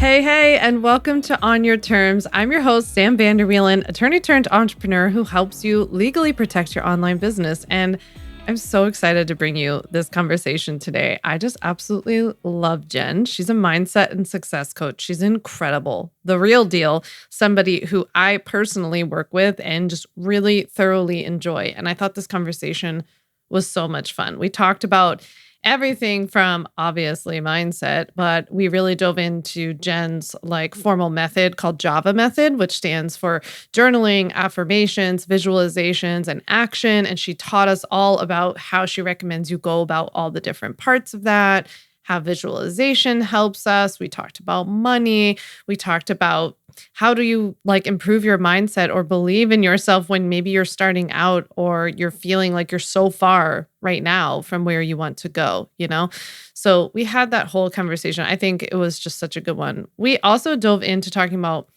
Hey, and welcome to On Your Terms. I'm your host, Vander, Wielen, attorney turned entrepreneur who helps you legally protect your online business. And I'm so excited to bring you this conversation today. I just absolutely love Jen. She's a mindset and success coach. She's incredible, the real deal, somebody who I personally work with and just really thoroughly enjoy. And I thought this conversation was so much fun. We talked about everything from obviously mindset, but we really dove into Jen's formal method called Java method, which stands for journaling, affirmations, visualizations, and action. And she taught us all about how she recommends you go about all the different parts of that, how visualization helps us. We talked about money. We talked about how do you improve your mindset or believe in yourself when maybe you're starting out or you're feeling like you're so far right now from where you want to go, you know? So we had that whole conversation. I think it was just such a good one. We also dove into talking about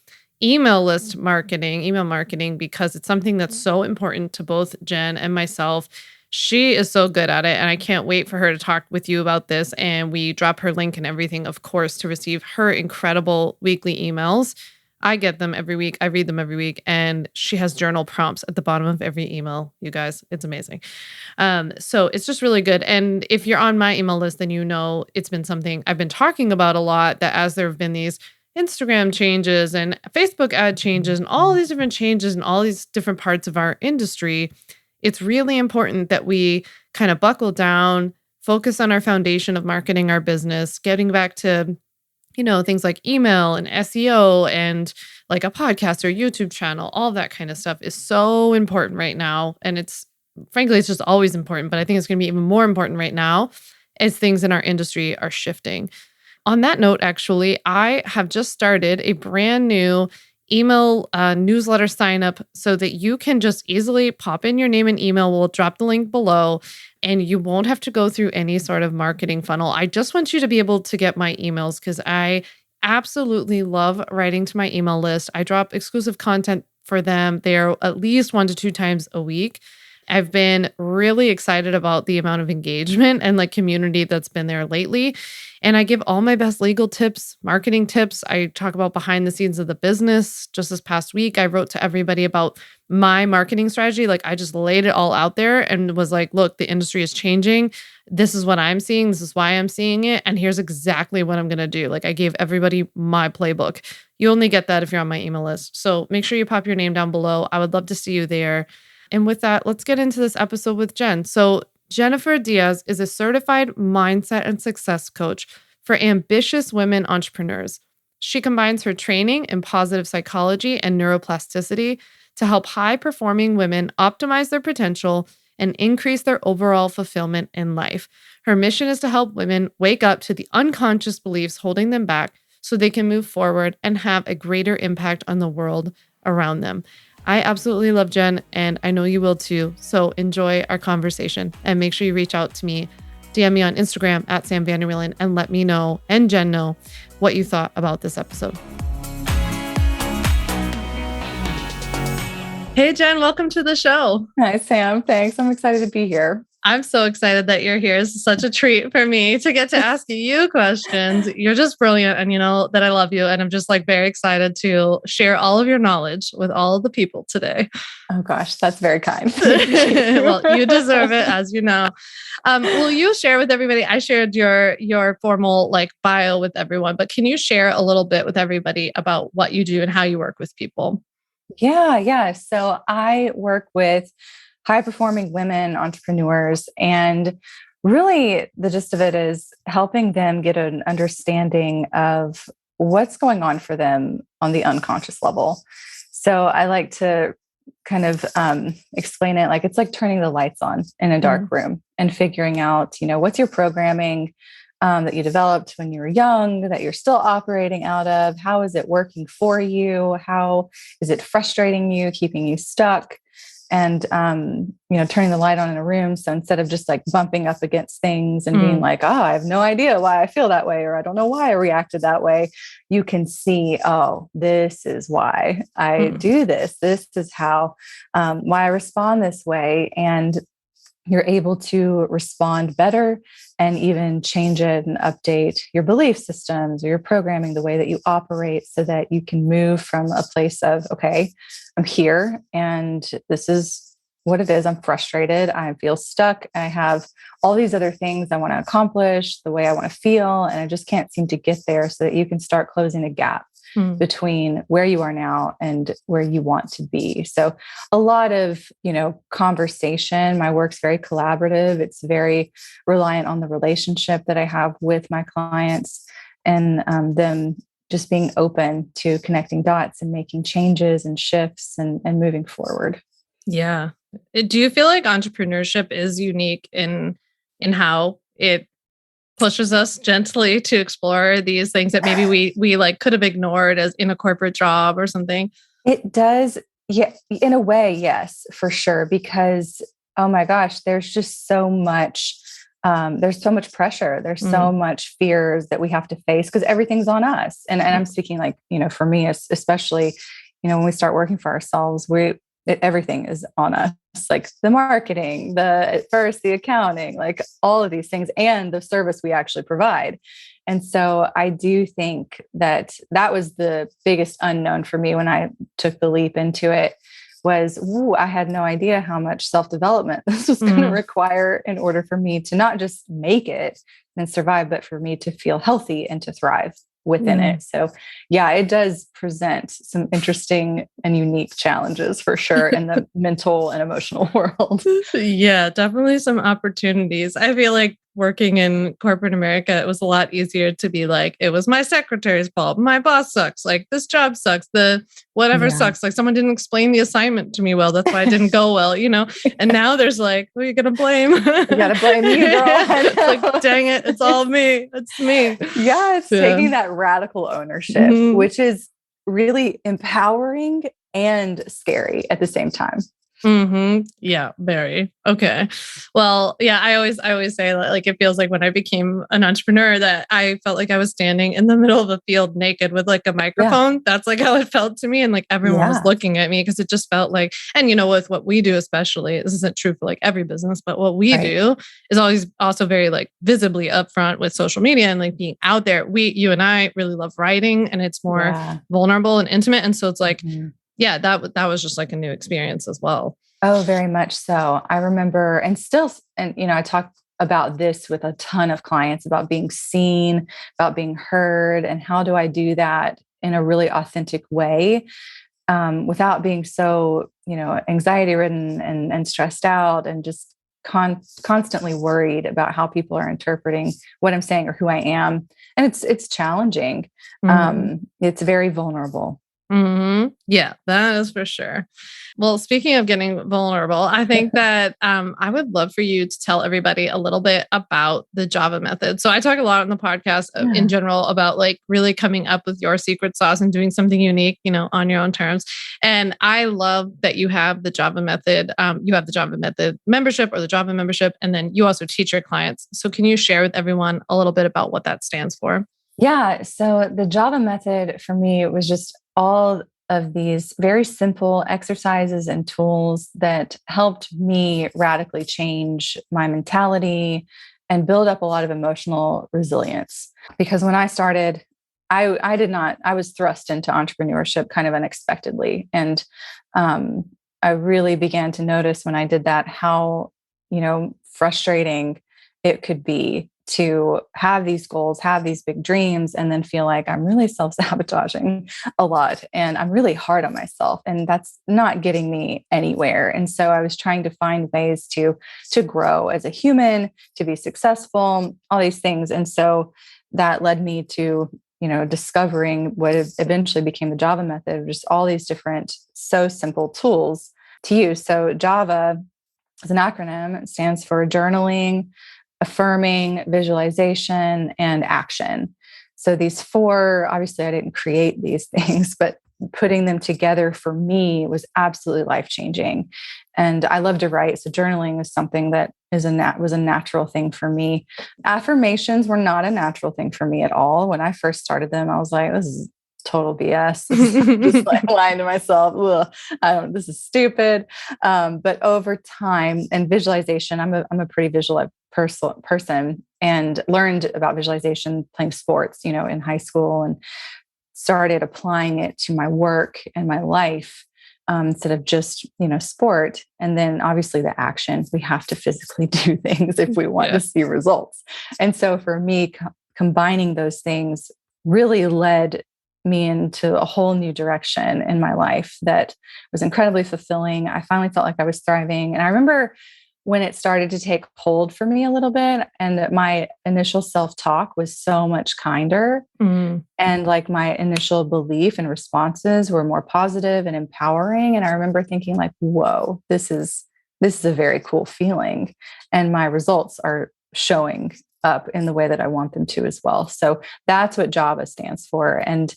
email marketing, because it's something that's so important to both Jen and myself. She is so good at it, and I can't wait for her to talk with you about this. And we drop her link and everything, of course, to receive her incredible weekly emails. I get them every week. I read them every week. And she has journal prompts at the bottom of every email. You guys, it's amazing. So it's just really good. And if you're on my email list, then you know it's been something I've been talking about a lot, that as there have been these Instagram changes and Facebook ad changes and all these different changes in all these different parts of our industry, it's really important that we kind of buckle down, focus on our foundation of marketing our business, getting back to things like email and SEO and like a podcast or YouTube channel. All that kind of stuff is so important right now. And it's just always important, but I think it's going to be even more important right now as things in our industry are shifting. On that note, actually, I have just started a brand new email newsletter sign up so that you can just easily pop in your name and email. We'll drop the link below and you won't have to go through any sort of marketing funnel. I just want you to be able to get my emails because I absolutely love writing to my email list. I drop exclusive content for them. They're at least 1 to 2 times a week. I've been really excited about the amount of engagement and community that's been there lately. And I give all my best legal tips, marketing tips. I talk about behind the scenes of the business. Just this past week, I wrote to everybody about my marketing strategy. I just laid it all out there and was like, look, the industry is changing. This is what I'm seeing. This is why I'm seeing it. And here's exactly what I'm going to do. I gave everybody my playbook. You only get that if you're on my email list. So make sure you pop your name down below. I would love to see you there. And with that, let's get into this episode with Jen. So Jennifer Diaz is a certified mindset and success coach for ambitious women entrepreneurs. She combines her training in positive psychology and neuroplasticity to help high-performing women optimize their potential and increase their overall fulfillment in life. Her mission is to help women wake up to the unconscious beliefs holding them back so they can move forward and have a greater impact on the world around them. I absolutely love Jen, and I know you will too. So enjoy our conversation and make sure you reach out to me. DM me on Instagram at Sam Vander Wielen and let me know and Jen know what you thought about this episode. Hey, Jen, welcome to the show. Hi, Sam. Thanks. I'm excited to be here. I'm so excited that you're here. It's such a treat for me to get to ask you questions. You're just brilliant. And you know that I love you. And I'm just very excited to share all of your knowledge with all of the people today. Oh gosh, that's very kind. Well, you deserve it, as you know. Will you share with everybody? I shared your formal bio with everyone, but can you share a little bit with everybody about what you do and how you work with people? Yeah. So I work with high-performing women entrepreneurs, and really the gist of it is helping them get an understanding of what's going on for them on the unconscious level. So I like to kind of explain it it's like turning the lights on in a dark room and figuring out, what's your programming that you developed when you were young, that you're still operating out of. How is it working for you? How is it frustrating you, keeping you stuck? And, turning the light on in a room. So instead of just bumping up against things and being I have no idea why I feel that way, or I don't know why I reacted that way, you can see, oh, this is why I do this. This is how, why I respond this way. And you're able to respond better and even change it and update your belief systems or your programming, the way that you operate, so that you can move from a place of, okay, I'm here and this is what it is. I'm frustrated. I feel stuck. I have all these other things I want to accomplish, the way I want to feel, and I just can't seem to get there, so that you can start closing a gap between where you are now and where you want to be. So a lot of, conversation. My work's very collaborative. It's very reliant on the relationship that I have with my clients, and them just being open to connecting dots and making changes and shifts and moving forward. Yeah. Do you feel like entrepreneurship is unique in how it pushes us gently to explore these things that maybe we like could have ignored as in a corporate job or something? It does. Yeah. In a way, yes, for sure. Because, oh my gosh, there's just so much, there's so much pressure. There's so much fears that we have to face because everything's on us. And I'm speaking like, for me, especially, when we start working for ourselves, everything is on us, like the marketing, at first the accounting, like all of these things, and the service we actually provide. And so I do think that was the biggest unknown for me when I took the leap into it. Was, I had no idea how much self-development this was going to require in order for me to not just make it and survive, but for me to feel healthy and to thrive within it. So yeah, it does present some interesting and unique challenges for sure in the mental and emotional world. Yeah, definitely some opportunities. I feel like working in corporate America, it was a lot easier to be like, it was my secretary's fault. My boss sucks. Like this job sucks. The whatever sucks. Like someone didn't explain the assignment to me well. That's why it didn't go well, And now there's like, who are you going to blame? You got to blame you, girl. It's like, dang it. It's all me. It's me. Yeah. It's taking that radical ownership, which is really empowering and scary at the same time. Yeah, very. Okay. Well, yeah, I always say that, like, it feels like when I became an entrepreneur that I felt like I was standing in the middle of a field naked with like a microphone. Yeah. That's like how it felt to me. And like everyone was looking at me because it just felt like, and with what we do, especially, this isn't true for like every business, but what we do is always also very like visibly upfront with social media and like being out there. You and I really love writing, and it's more vulnerable and intimate. And so it's like, yeah, that was just like a new experience as well. Oh, very much so. I remember, and I talk about this with a ton of clients about being seen, about being heard, and how do I do that in a really authentic way, without being so, anxiety ridden and stressed out and just constantly worried about how people are interpreting what I'm saying or who I am. And it's challenging. It's very vulnerable. Yeah, that is for sure. Well, speaking of getting vulnerable, I think that I would love for you to tell everybody a little bit about the Java method. So I talk a lot on the podcast in general about like really coming up with your secret sauce and doing something unique, on your own terms. And I love that you have the Java method. You have the Java method membership or the Java membership, and then you also teach your clients. So can you share with everyone a little bit about what that stands for? Yeah. So the Java method for me was just all of these very simple exercises and tools that helped me radically change my mentality and build up a lot of emotional resilience. Because when I started, I was thrust into entrepreneurship kind of unexpectedly. And I really began to notice when I did that how, frustrating it could be to have these goals, have these big dreams, and then feel like I'm really self-sabotaging a lot and I'm really hard on myself, and that's not getting me anywhere. And so I was trying to find ways to grow as a human, to be successful, all these things. And so that led me to, discovering what eventually became the Java method, just all these different, so simple tools to use. So Java is an acronym. It stands for journaling, affirming, visualization, and action. So these four, obviously I didn't create these things, but putting them together for me was absolutely life-changing. And I love to write. So journaling is something that was a natural thing for me. Affirmations were not a natural thing for me at all. When I first started them, I was like, this is total BS. Just like lying to myself. Ugh, this is stupid. But over time and visualization, I'm a pretty visual person, and learned about visualization playing sports, in high school, and started applying it to my work and my life. Instead of just, sport. And then obviously the action, we have to physically do things if we want to see results. And so for me, combining those things really led me into a whole new direction in my life that was incredibly fulfilling. I finally felt like I was thriving. And I remember when it started to take hold for me a little bit, and that my initial self-talk was so much kinder. And like my initial belief and responses were more positive and empowering. And I remember thinking like, whoa, this is a very cool feeling. And my results are showing up in the way that I want them to as well. So that's what Java stands for. And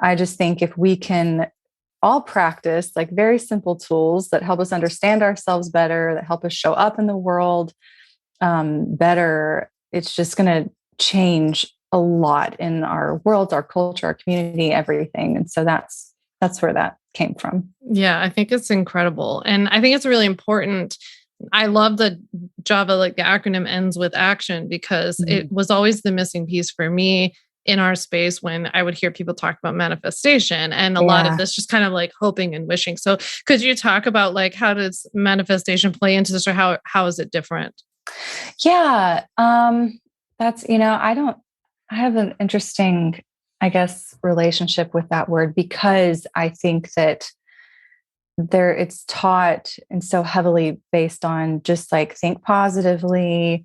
I just think if we can all practice like very simple tools that help us understand ourselves better, that help us show up in the world better, it's just going to change a lot in our world, our culture, our community, everything. And so that's where that came from. Yeah, I think it's incredible. And I think it's really important. I love that Java, like the acronym ends with action, because it was always the missing piece for me in our space when I would hear people talk about manifestation, and a lot of this just kind of like hoping and wishing. So could you talk about like, how does manifestation play into this, or how is it different? Yeah. That's, I have an interesting, I guess, relationship with that word, because I think that it's taught and so heavily based on just like think positively.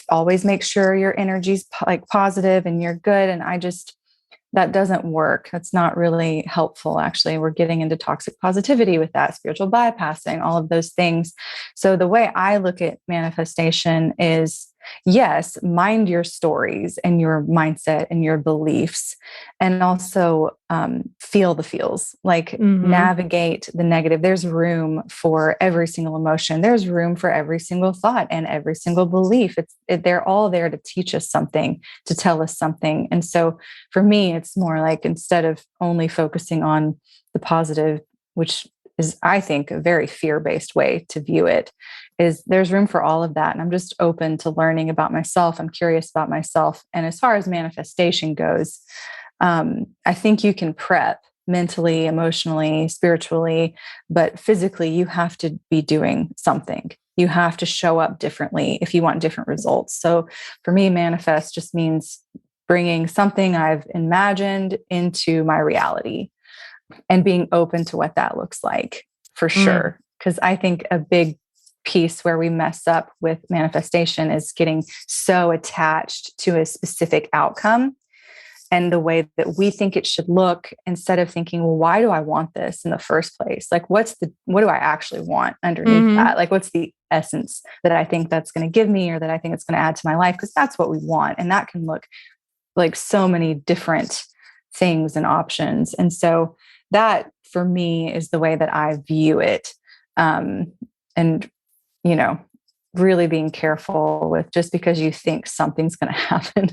Always make sure your energy's like positive and you're good. And that doesn't work. That's not really helpful. Actually, we're getting into toxic positivity with that, spiritual bypassing, all of those things. So the way I look at manifestation is, yes, mind your stories and your mindset and your beliefs, and also feel the feels, like navigate the negative. There's room for every single emotion. There's room for every single thought and every single belief. They're all there to teach us something, to tell us something. And so for me, it's more like, instead of only focusing on the positive, which is, I think, a very fear-based way to view it, is there's room for all of that. And I'm just open to learning about myself. I'm curious about myself. And as far as manifestation goes, I think you can prep mentally, emotionally, spiritually, but physically, you have to be doing something. You have to show up differently if you want different results. So for me, manifest just means bringing something I've imagined into my reality and being open to what that looks like, for sure. Because I think a big piece where we mess up with manifestation is getting so attached to a specific outcome and the way that we think it should look, instead of thinking, well, why do I want this in the first place? Like, what do I actually want underneath that? Like, what's the essence that I think that's going to give me, or that I think it's going to add to my life? Because that's what we want. And that can look like so many different things and options. And so that, for me, is the way that I view it. And, really being careful with, just because you think something's going to happen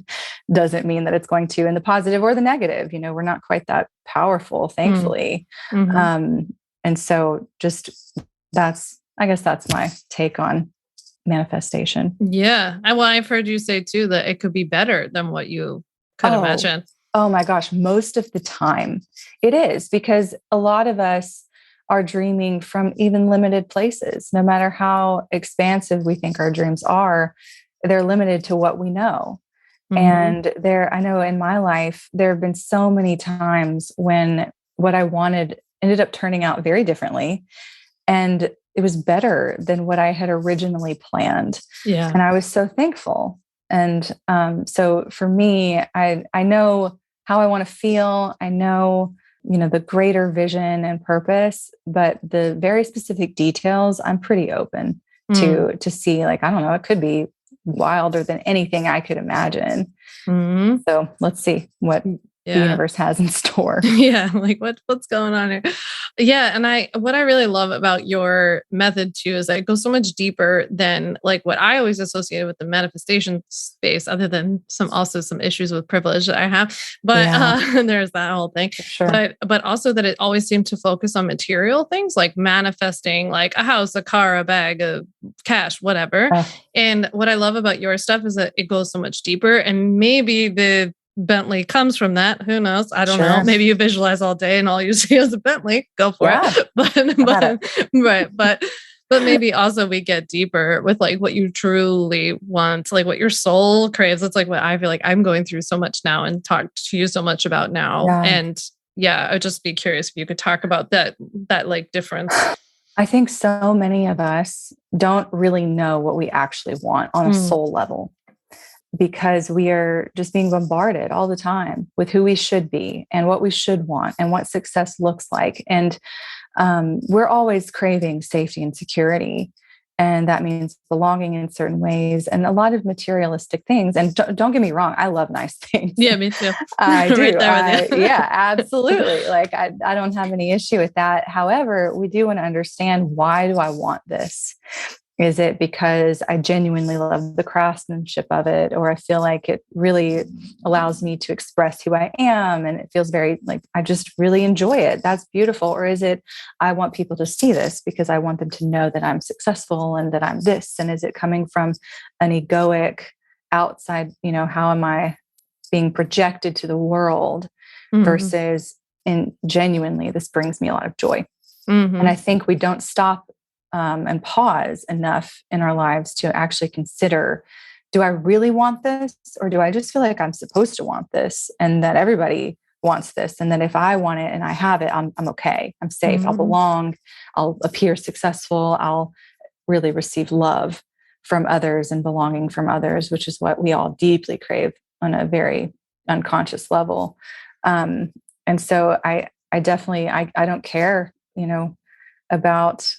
doesn't mean that it's going to, in the positive or the negative. We're not quite that powerful, thankfully. And so I guess that's my take on manifestation. Yeah. I've heard you say too, that it could be better than what you could imagine. Oh my gosh. Most of the time it is, because a lot of us are dreaming from even limited places. No matter how expansive we think our dreams are, they're limited to what we know. And I know in my life, there have been so many times when what I wanted ended up turning out very differently. And it was better than what I had originally planned. Yeah. And I was so thankful. And so for me, I know how I want to feel. I know, the greater vision and purpose, but the very specific details, I'm pretty open to see. Like, I don't know, it could be wilder than anything I could imagine. So let's see what the Yeah. universe has in store. Yeah, like what's going on here? Yeah, and what I really love about your method too is that it goes so much deeper than like what I always associated with the manifestation space, other than some issues with privilege that I have. But Yeah, there's that whole thing. for sure. But also that it always seemed to focus on material things like manifesting like a house, a car, a bag of cash, whatever. Uh, And what I love about your stuff is that it goes so much deeper. And maybe the Bentley comes from that. Who knows? I don't know. sure. Maybe you visualize all day and all you see is a Bentley. Go for Yeah, it. But about it. right. But maybe also we get deeper with like what you truly want, like what your soul craves. It's like what I feel like I'm going through so much now and talk to you so much about now. Yeah. And yeah, I'd just be curious if you could talk about that like difference. I think so many of us don't really know what we actually want on a soul level, because we are just being bombarded all the time with who we should be and what we should want and what success looks like. And we're always craving safety and security. And that means belonging in certain ways and a lot of materialistic things. And don't get me wrong, I love nice things. Yeah, me too. I do. Right there with you. Yeah, absolutely. Like I don't have any issue with that. However, we do want to understand, why do I want this? Is it because I genuinely love the craftsmanship of it, or I feel like it really allows me to express who I am and it feels very like I just really enjoy it? That's beautiful. Or is it, I want people to see this because I want them to know that I'm successful and that I'm this? And is it coming from an egoic outside, how am I being projected to the world versus in genuinely, this brings me a lot of joy. And I think we don't stop and pause enough in our lives to actually consider, do I really want this? Or do I just feel like I'm supposed to want this and that everybody wants this? And that if I want it and I have it, I'm okay. I'm safe. I'll belong. I'll appear successful. I'll really receive love from others and belonging from others, which is what we all deeply crave on a very unconscious level. And so I definitely, I don't care, about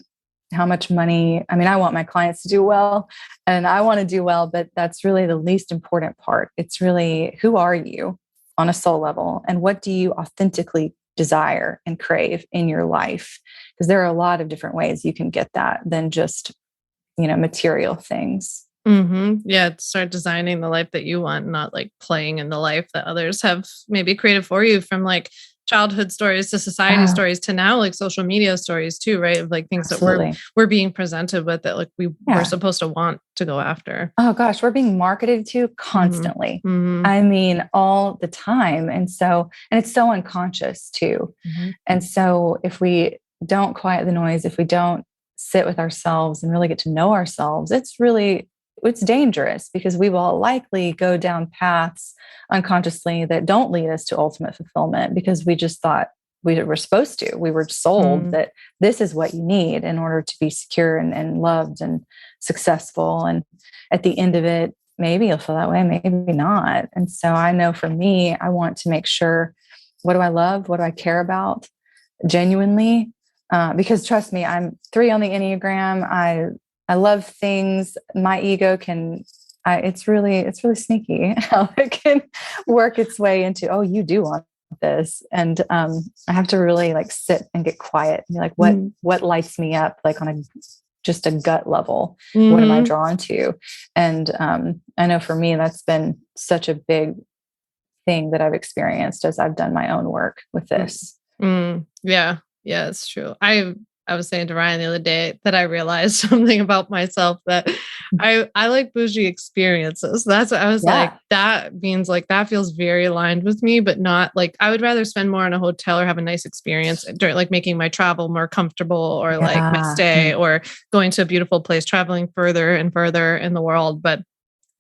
how much money. I mean, I want my clients to do well and I want to do well, but that's really the least important part. It's really, who are you on a soul level and what do you authentically desire and crave in your life? Because there are a lot of different ways you can get that than just, material things. Yeah, start designing the life that you want, not like playing in the life that others have maybe created for you, from like childhood stories to society stories to now like social media stories too, right? Of like things Absolutely. that we're being presented with that like we're supposed to want to go after. Oh gosh, we're being marketed to constantly. I mean, all the time. And it's so unconscious too. And so if we don't quiet the noise, if we don't sit with ourselves and really get to know ourselves, it's dangerous, because we will likely go down paths unconsciously that don't lead us to ultimate fulfillment, because we just thought we were supposed to. We were sold that this is what you need in order to be secure and loved and successful. And at the end of it, maybe you'll feel that way, maybe not. And so I know for me, I want to make sure, what do I love? What do I care about genuinely? Because trust me, I'm 3 on the Enneagram. I love things. My ego it's really sneaky how it can work its way into, oh, you do want this. And I have to really like sit and get quiet and be like, what lights me up? Like on just a gut level, what am I drawn to? And I know for me, that's been such a big thing that I've experienced as I've done my own work with this. Yeah, it's true. I was saying to Ryan the other day that I realized something about myself, that I like bougie experiences. That's what I was like, that means like, that feels very aligned with me, but not like, I would rather spend more in a hotel or have a nice experience during like making my travel more comfortable, or like my stay, or going to a beautiful place, traveling further and further in the world. But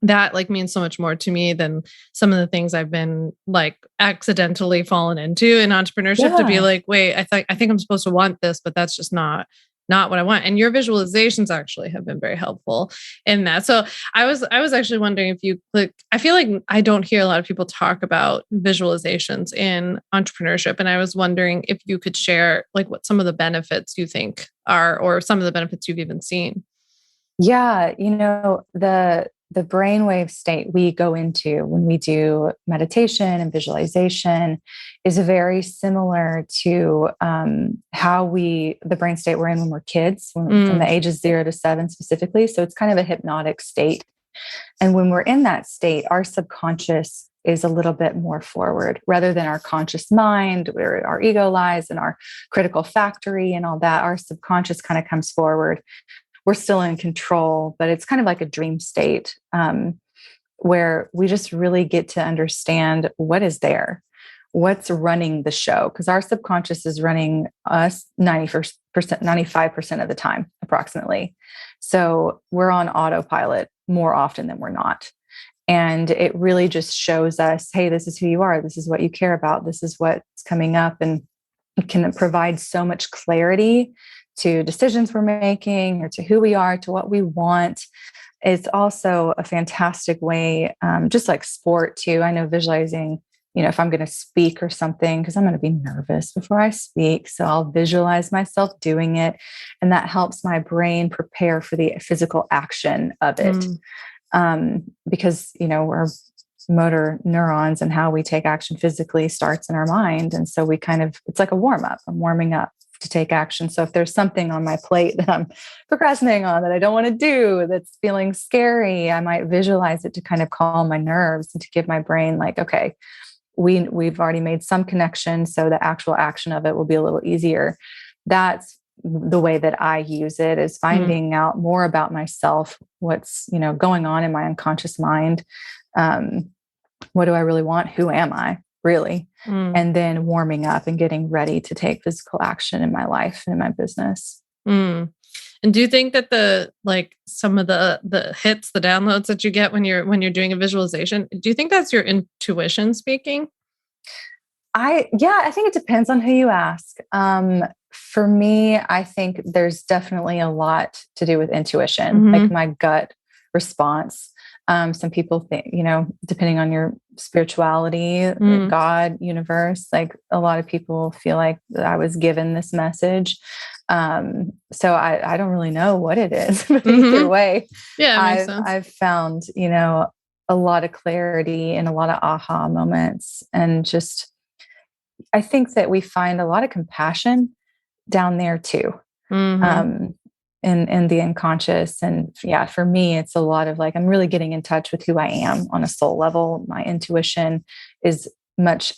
that like means so much more to me than some of the things I've been like accidentally fallen into in entrepreneurship, to be like, wait, I think I'm supposed to want this, but that's just not what I want. And your visualizations actually have been very helpful in that. So I was actually wondering if you like, I feel like I don't hear a lot of people talk about visualizations in entrepreneurship. And I was wondering if you could share like what some of the benefits you think are, or some of the benefits you've even seen. Yeah. the brainwave state we go into when we do meditation and visualization is very similar to the brain state we're in when we're kids, from the ages 0 to 7 specifically. So it's kind of a hypnotic state. And when we're in that state, our subconscious is a little bit more forward rather than our conscious mind, where our ego lies and our critical factory and all that. Our subconscious kind of comes forward. We're still in control, but it's kind of like a dream state where we just really get to understand what is there, what's running the show. Because our subconscious is running us 90%, 95% of the time, approximately. So we're on autopilot more often than we're not. And it really just shows us, hey, this is who you are. This is what you care about. This is what's coming up. And it can provide so much clarity to decisions we're making or to who we are, to what we want. It's also a fantastic way, just like sport too. I know visualizing, if I'm going to speak or something, because I'm going to be nervous before I speak. So I'll visualize myself doing it. And that helps my brain prepare for the physical action of it. Because, our motor neurons and how we take action physically starts in our mind. And so it's like a warm up. I'm warming up to take action. So if there's something on my plate that I'm procrastinating on that I don't want to do, that's feeling scary, I might visualize it to kind of calm my nerves and to give my brain like, okay, we've already made some connection. So the actual action of it will be a little easier. That's the way that I use it, is finding out more about myself, what's, going on in my unconscious mind. What do I really want? Who am I really? And then warming up and getting ready to take physical action in my life and in my business. And do you think that some of the hits, the downloads that you get when you're doing a visualization, do you think that's your intuition speaking? I think it depends on who you ask. For me, I think there's definitely a lot to do with intuition, like my gut response. Some people think, depending on your spirituality, God, universe, like a lot of people feel like I was given this message. So I don't really know what it is, but either way, makes sense. I've found, a lot of clarity and a lot of aha moments. And just, I think that we find a lot of compassion down there too. In the unconscious. And for me, it's a lot of like, I'm really getting in touch with who I am on a soul level. My intuition is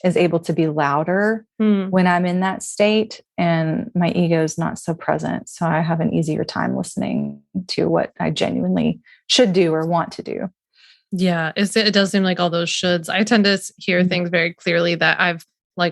able to be louder when I'm in that state, and my ego is not so present. So I have an easier time listening to what I genuinely should do or want to do. Yeah. It does seem like all those shoulds. I tend to hear things very clearly that I've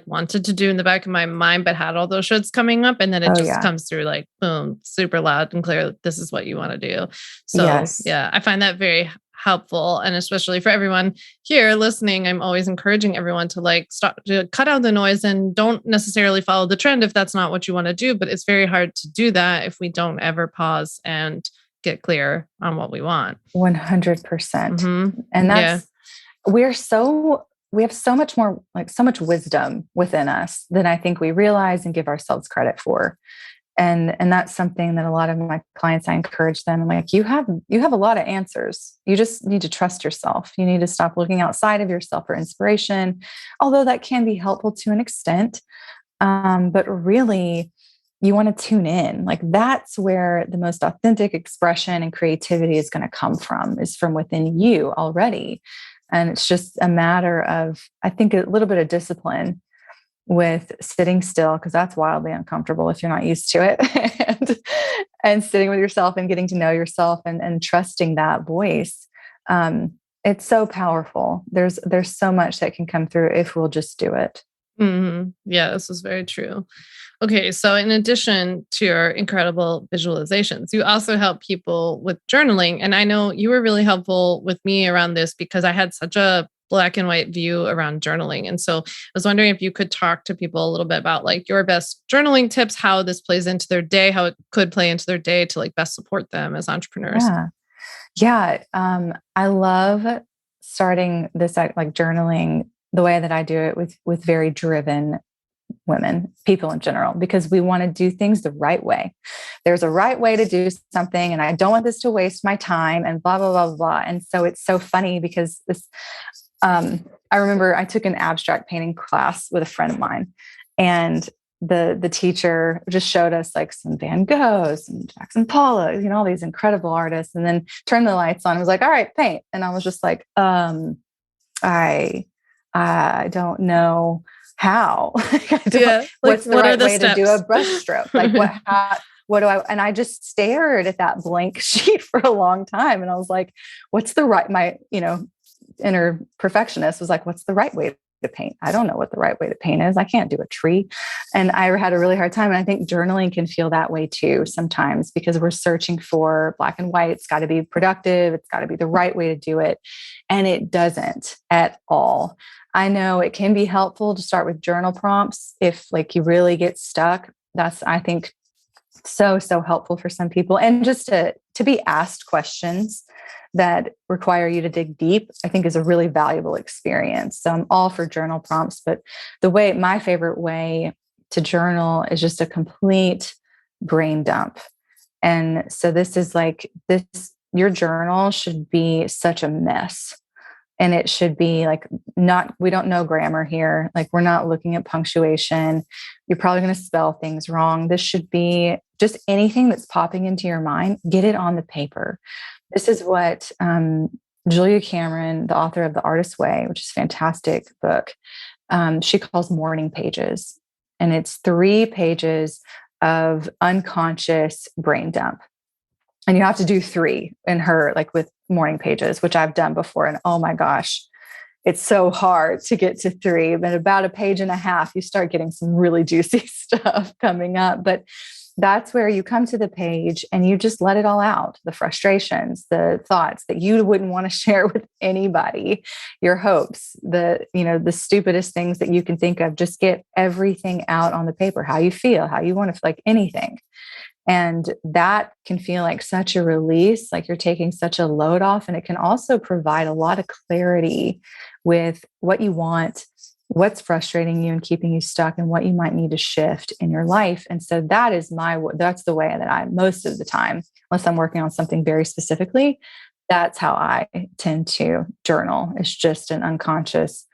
wanted to do in the back of my mind, but had all those shoulds coming up. And then it comes through like, boom, super loud and clear. This is what you want to do. So I find that very helpful. And especially for everyone here listening, I'm always encouraging everyone to stop, to cut out the noise and don't necessarily follow the trend if that's not what you want to do. But it's very hard to do that if we don't ever pause and get clear on what we want. 100%. And that's, we have so much more, so much wisdom within us than I think we realize and give ourselves credit for. And that's something that a lot of my clients, I encourage them. I'm like, you have a lot of answers. You just need to trust yourself. You need to stop looking outside of yourself for inspiration, although that can be helpful to an extent. But really, you want to tune in. That's where the most authentic expression and creativity is going to come from, is from within you already. And it's just a matter of, I think, a little bit of discipline with sitting still, because that's wildly uncomfortable if you're not used to it, and sitting with yourself and getting to know yourself and trusting that voice. It's so powerful. There's so much that can come through if we'll just do it. Yeah, this is very true. Okay, so in addition to your incredible visualizations, you also help people with journaling. And I know you were really helpful with me around this because I had such a black and white view around journaling. And so I was wondering if you could talk to people a little bit about your best journaling tips, how this plays into their day, how it could play into their day to best support them as entrepreneurs. Yeah. I love starting this journaling the way that I do it with very driven women, people in general, because we want to do things the right way. There's a right way to do something, and I don't want this to waste my time and blah, blah, blah, blah. And so it's so funny because I remember I took an abstract painting class with a friend of mine, and the teacher just showed us like some Van Goghs and Jackson Pollock, all these incredible artists, and then turned the lights on and was like, all right, paint. And I was just like, I don't know how. What's the right way to do a brush stroke? Like what do I, and I just stared at that blank sheet for a long time. And I was like, what's the right, my, inner perfectionist was like, what's the right way to paint? I don't know what the right way to paint is. I can't do a tree. And I had a really hard time. And I think journaling can feel that way too sometimes, because we're searching for black and white. It's got to be productive. It's got to be the right way to do it. And it doesn't at all. I know it can be helpful to start with journal prompts if like you really get stuck. That's, I think, so helpful for some people. And just to be asked questions that require you to dig deep, I think is a really valuable experience. So I'm all for journal prompts, but my favorite way to journal is just a complete brain dump. And so this is like this, your journal should be such a mess. And it should be like we don't know grammar here. Like we're not looking at punctuation. You're probably going to spell things wrong. This should be just anything that's popping into your mind, get it on the paper. This is what Julia Cameron, the author of The Artist's Way, which is a fantastic book, she calls morning pages. And it's 3 pages of unconscious brain dump. And you have to do 3 in her, like with morning pages, which I've done before. And oh my gosh, it's so hard to get to 3, but about a page and a half, you start getting some really juicy stuff coming up. But that's where you come to the page and you just let it all out. The frustrations, the thoughts that you wouldn't want to share with anybody, your hopes, the stupidest things that you can think of, just get everything out on the paper, how you feel, how you want to feel, like anything. And that can feel like such a release, like you're taking such a load off. And it can also provide a lot of clarity with what you want, what's frustrating you and keeping you stuck, and what you might need to shift in your life. And so that's the way that I, most of the time, unless I'm working on something very specifically, that's how I tend to journal. It's just an unconscious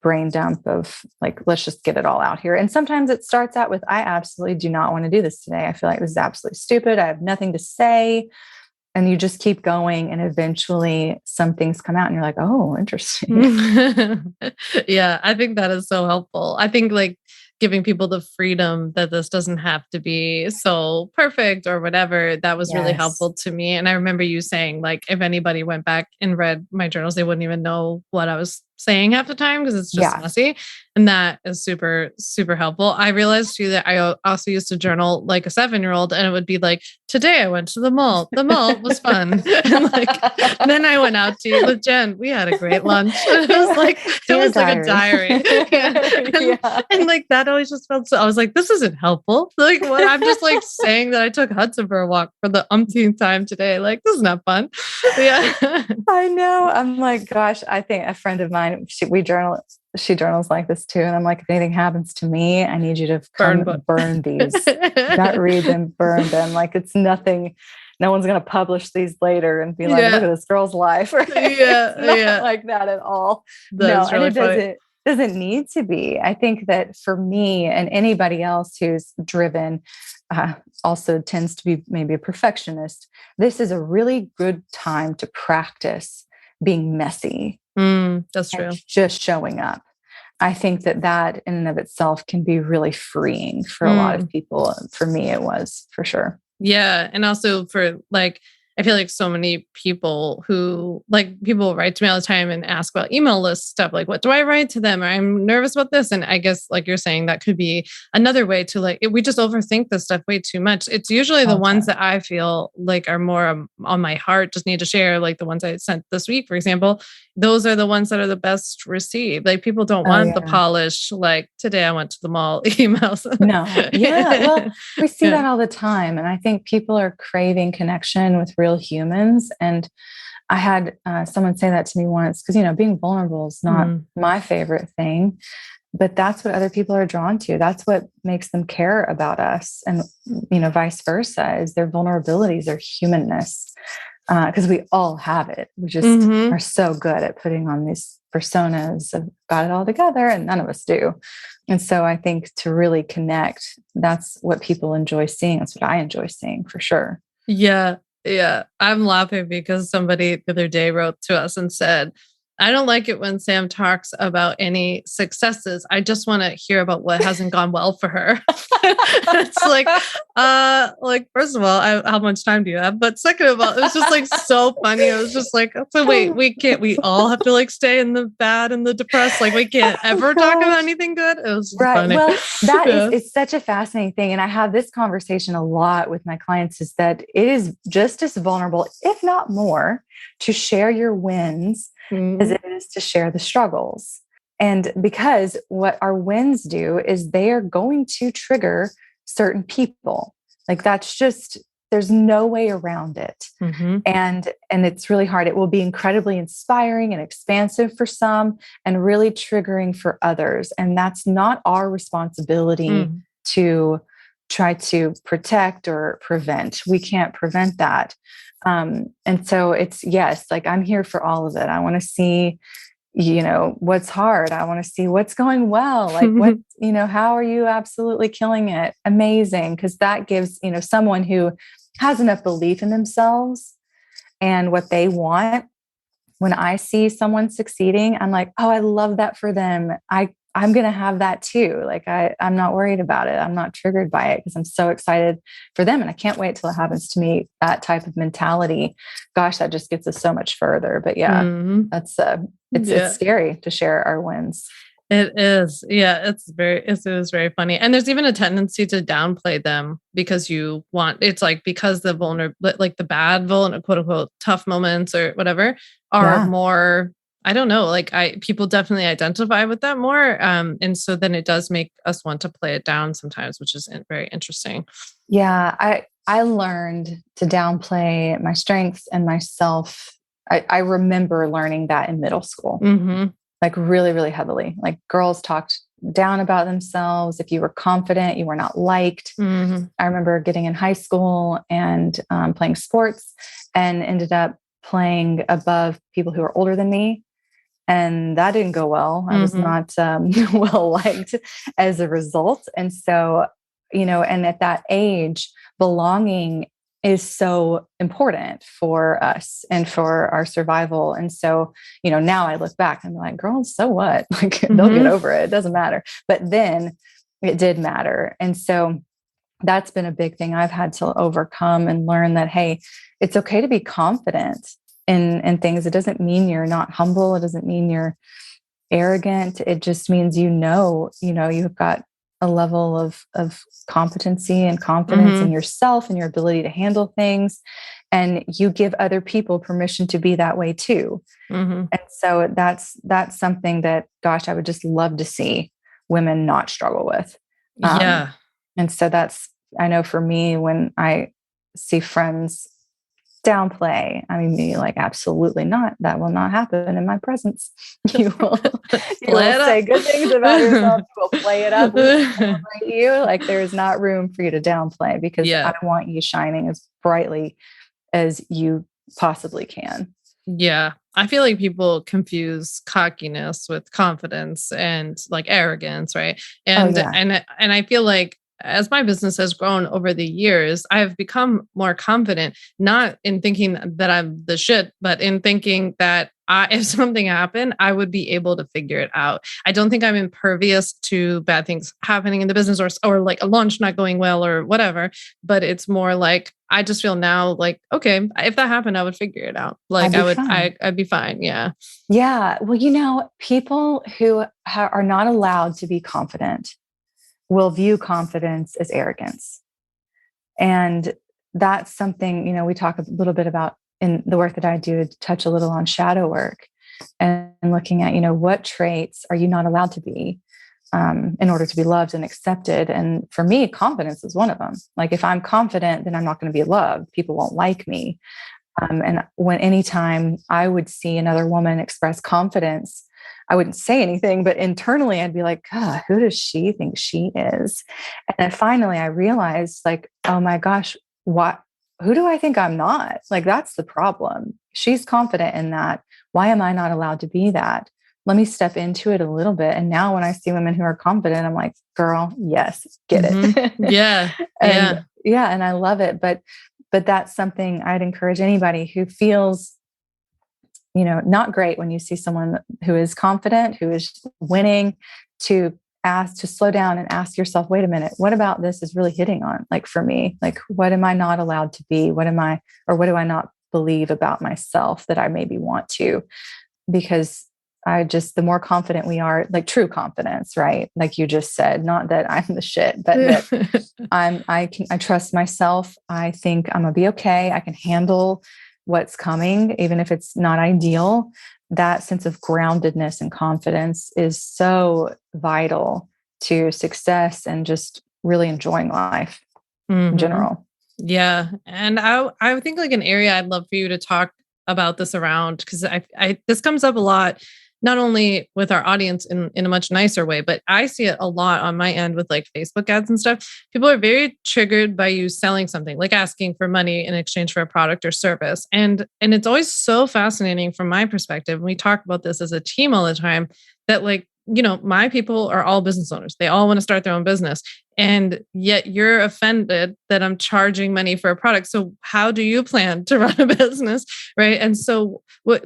brain dump of like, let's just get it all out here. And sometimes it starts out with, I absolutely do not want to do this today. I feel like this is absolutely stupid. I have nothing to say. And you just keep going, and eventually some things come out and you're like, oh, interesting. Yeah, I think that is so helpful. I think like giving people the freedom that this doesn't have to be so perfect or whatever, that was really helpful to me. And I remember you saying like, if anybody went back and read my journals, they wouldn't even know what I was saying half the time because it's just messy. And that is super, super helpful. I realized too that I also used to journal like a 7-year-old, and it would be like, today I went to the mall. The mall was fun. And then I went out to eat with Jen. We had a great lunch. And it was like, like a diary. And like that always just felt so, I was like, this isn't helpful. Like what? I'm just like saying that I took Hudson for a walk for the umpteenth time today. Like, this is not fun. Yeah. I know. I'm like, gosh, I think a friend of mine, she journals like this too. And I'm like, if anything happens to me, I need you to burn these, not read them, burn them. Like it's nothing. No one's going to publish these later and be like, look at this girl's life. Right? It's not like that at all. That's really and it doesn't need to be. I think that for me and anybody else who's driven, also tends to be maybe a perfectionist, this is a really good time to practice being messy. That's true. Just showing up. I think that in and of itself can be really freeing for a lot of people. For me, it was for sure. Yeah. And also for like, I feel like so many people who people write to me all the time and ask about email list stuff. Like, what do I write to them? Or I'm nervous about this. And I guess like you're saying, that could be another way to we just overthink this stuff way too much. It's usually the ones that I feel like are more on my heart, just need to share, like the ones I sent this week, for example. Those are the ones that are the best received. Like people don't want the polish, like today I went to the mall emails. No. Yeah. Well, we see that all the time. And I think people are craving connection with real humans. And I had someone say that to me once, because, being vulnerable is not my favorite thing. but that's what other people are drawn to. That's what makes them care about us. And, vice versa, is their vulnerabilities, their humanness. Because we all have it. We just are so good at putting on these personas of got it all together, and none of us do. And so I think to really connect, that's what people enjoy seeing. That's what I enjoy seeing for sure. Yeah. Yeah. I'm laughing because somebody the other day wrote to us and said, I don't like it when Sam talks about any successes. I just want to hear about what hasn't gone well for her. It's like, first of all, how much time do you have? But second of all, it was just like so funny. It was just like, so wait, we all have to like stay in the bad and the depressed. Like we can't ever talk about anything good. It was just funny. Well, that it's such a fascinating thing. And I have this conversation a lot with my clients, is that it is just as vulnerable, if not more, to share your wins as it is to share the struggles. And because what our wins do is they are going to trigger certain people. Like that's just, there's no way around it. And it's really hard. It will be incredibly inspiring and expansive for some and really triggering for others. And that's not our responsibility to try to protect or prevent. We can't prevent that. And so it's, yes, like I'm here for all of it. I want to see, what's hard. I want to see what's going well. Like what, how are you absolutely killing it? Amazing. Cause that gives, someone who has enough belief in themselves and what they want. When I see someone succeeding, I'm like, oh, I love that for them. I'm going to have that too. Like I'm not worried about it. I'm not triggered by it because I'm so excited for them. And I can't wait till it happens to me. That type of mentality, gosh, that just gets us so much further. But yeah, that's, it's scary to share our wins. It is. Yeah. It is very funny. And there's even a tendency to downplay them because it's like, because the like the bad, quote unquote, tough moments or whatever are more, I don't know, like people definitely identify with that more. And so then it does make us want to play it down sometimes, which is very interesting. Yeah. I learned to downplay my strengths and myself. I remember learning that in middle school, like really, really heavily. Like girls talked down about themselves. If you were confident, you were not liked. I remember getting in high school and playing sports and ended up playing above people who were older than me. And that didn't go well. I was not well liked as a result. And so, and at that age, belonging is so important for us and for our survival. And so, now I look back and I'm like, girls, so what? Like they'll get over it. It doesn't matter. But then it did matter. And so that's been a big thing I've had to overcome and learn that, hey, it's okay to be confident in things. It doesn't mean you're not humble. It doesn't mean you're arrogant. It just means, you've got a level of competency and confidence in yourself and your ability to handle things. And you give other people permission to be that way too. And so that's something that, gosh, I would just love to see women not struggle with. And so I know for me, when I see friends downplay, I mean, be like, absolutely not. That will not happen in my presence. You will say good things about yourself. You will play it up. Celebrate you. Like there is not room for you to downplay because I want you shining as brightly as you possibly can. Yeah. I feel like people confuse cockiness with confidence and like arrogance, right? And and I feel like as my business has grown over the years, I've become more confident, not in thinking that I'm the shit, but in thinking that if something happened, I would be able to figure it out. I don't think I'm impervious to bad things happening in the business or like a launch not going well or whatever, but it's more like, I just feel now like, okay, if that happened, I would figure it out. Like I'd be fine. Yeah. Yeah. Well, people who are not allowed to be confident will view confidence as arrogance. And that's something, we talk a little bit about in the work that I do, to touch a little on shadow work and looking at, what traits are you not allowed to be in order to be loved and accepted. And for me, confidence is one of them. Like if I'm confident, then I'm not going to be loved. People won't like me. And anytime I would see another woman express confidence, I wouldn't say anything, but internally I'd be like, God, who does she think she is? And then finally I realized like, oh my gosh, what, who do I think I'm not? Like, that's the problem. She's confident in that. Why am I not allowed to be that? Let me step into it a little bit. And now when I see women who are confident, I'm like, girl, yes, get it. Yeah. And yeah, and I love it. But that's something I'd encourage anybody who feels, not great when you see someone who is confident, who is winning, to ask, to slow down and ask yourself, wait a minute, what about this is really hitting on? Like for me, like, what am I not allowed to be? What do I not believe about myself that I maybe want to? Because the more confident we are, like true confidence, right? Like you just said, not that I'm the shit, but that I trust myself. I think I'm gonna be okay. I can handle what's coming, even if it's not ideal. That sense of groundedness and confidence is so vital to success and just really enjoying life in general. Yeah. And I think like an area I'd love for you to talk about this around, because this comes up a lot, not only with our audience in a much nicer way, but I see it a lot on my end with like Facebook ads and stuff. People are very triggered by you selling something, like asking for money in exchange for a product or service. And it's always so fascinating from my perspective. And we talk about this as a team all the time, that like, my people are all business owners. They all want to start their own business. And yet you're offended that I'm charging money for a product. So how do you plan to run a business? Right. And so what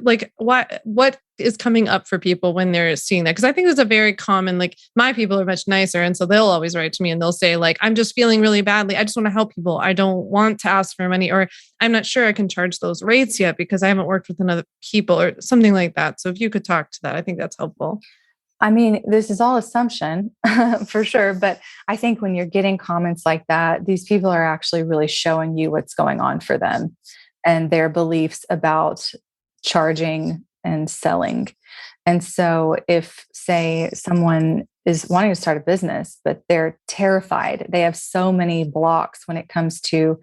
is coming up for people when they're seeing that? Because I think there's a very common, like my people are much nicer. And so they'll always write to me and they'll say like, I'm just feeling really badly. I just want to help people. I don't want to ask for money, or I'm not sure I can charge those rates yet because I haven't worked with another people or something like that. So if you could talk to that, I think that's helpful. I mean, this is all assumption for sure. But I think when you're getting comments like that, these people are actually really showing you what's going on for them and their beliefs about charging and selling. And so if, say, someone is wanting to start a business, but they're terrified, they have so many blocks when it comes to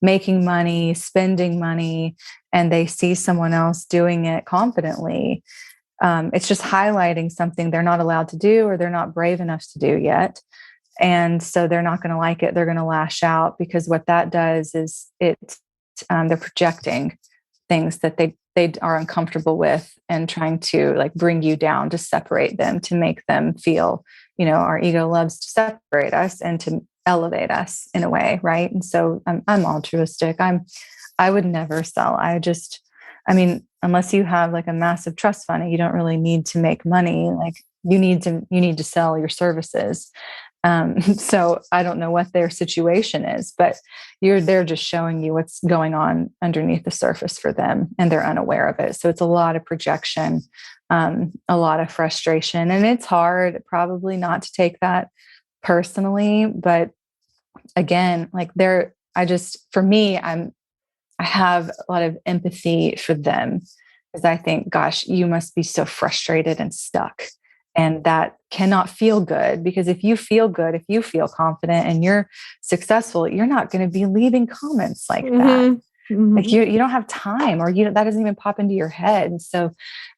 making money, spending money, and they see someone else doing it confidently, it's just highlighting something they're not allowed to do or they're not brave enough to do yet. And so they're not going to like it. They're going to lash out, because what that does is they're projecting things that they are uncomfortable with and trying to like bring you down to separate them, to make them feel, our ego loves to separate us and to elevate us in a way. Right. And so I'm altruistic. I would never sell. Unless you have like a massive trust fund and you don't really need to make money, like you need to sell your services. So I don't know what their situation is, but they're just showing you what's going on underneath the surface for them, and they're unaware of it. So it's a lot of projection, a lot of frustration, and it's hard probably not to take that personally. But again, like for me, I have a lot of empathy for them, because I think, gosh, you must be so frustrated and stuck. And that cannot feel good, because if you feel good, if you feel confident and you're successful, you're not going to be leaving comments like that. Like you don't have time, or that doesn't even pop into your head. And so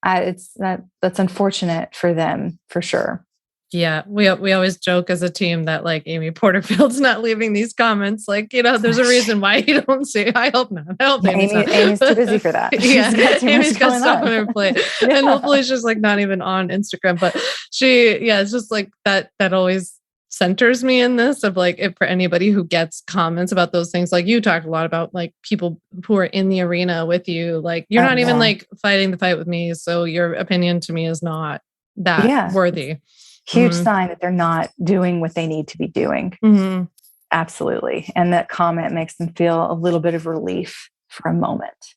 that's unfortunate for them for sure. Yeah, we always joke as a team that like Amy Porterfield's not leaving these comments. Like, there's a reason why you don't see. I hope not. I hope Amy's too busy for that. Yeah, Amy's got stuff on her plate, yeah. And hopefully she's like not even on Instagram. But it's just like that always centers me in this of like, if for anybody who gets comments about those things, like you talked a lot about like people who are in the arena with you, like you're not even like fighting the fight with me, so your opinion to me is not that worthy. Huge sign that they're not doing what they need to be doing. Absolutely. And that comment makes them feel a little bit of relief for a moment.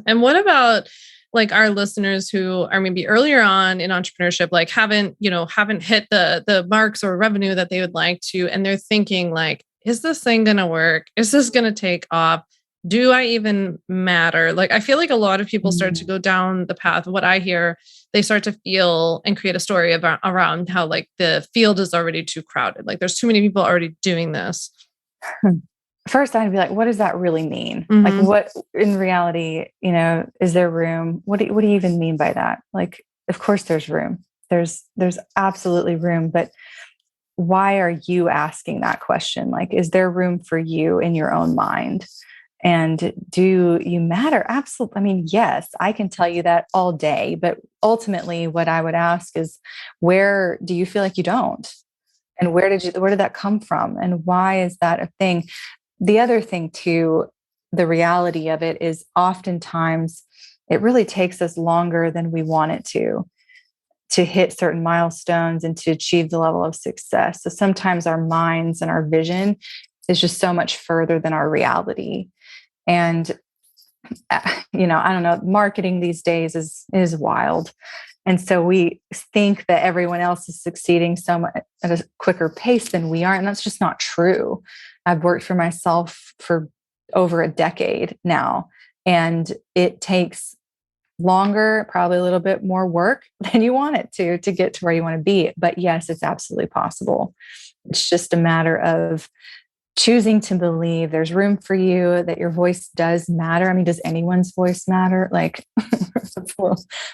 And what about like our listeners who are maybe earlier on in entrepreneurship, like haven't hit the marks or revenue that they would like to, and they're thinking like, is this thing going to work? Is this going to take off? Do I even matter? Like, I feel like a lot of people start to go down the path of what I hear. They start to feel and create a story around how like the field is already too crowded. Like there's too many people already doing this. first I'd be like, what does that really mean? Like, Mm-hmm. what in reality, is there room? What do you even mean by that? Like, of course there's room. There's absolutely room, but why are you asking that question? Like, is there room for you in your own mind? And do you matter? Absolutely. I mean, yes, I can tell you that all day, but ultimately what I would ask is, where do you feel like you don't? And where did that come from? And why is that a thing? The other thing too, the reality of it is oftentimes it really takes us longer than we want it to hit certain milestones and to achieve the level of success. So sometimes our minds and our vision is just so much further than our reality. And I don't know, marketing these days is wild. And so we think that everyone else is succeeding so much at a quicker pace than we are. And that's just not true. I've worked for myself for over a decade now, and it takes longer, probably a little bit more work than you want it to get to where you want to be. But yes, it's absolutely possible. It's just a matter of choosing to believe there's room for you, that your voice does matter. I mean, does anyone's voice matter? Like,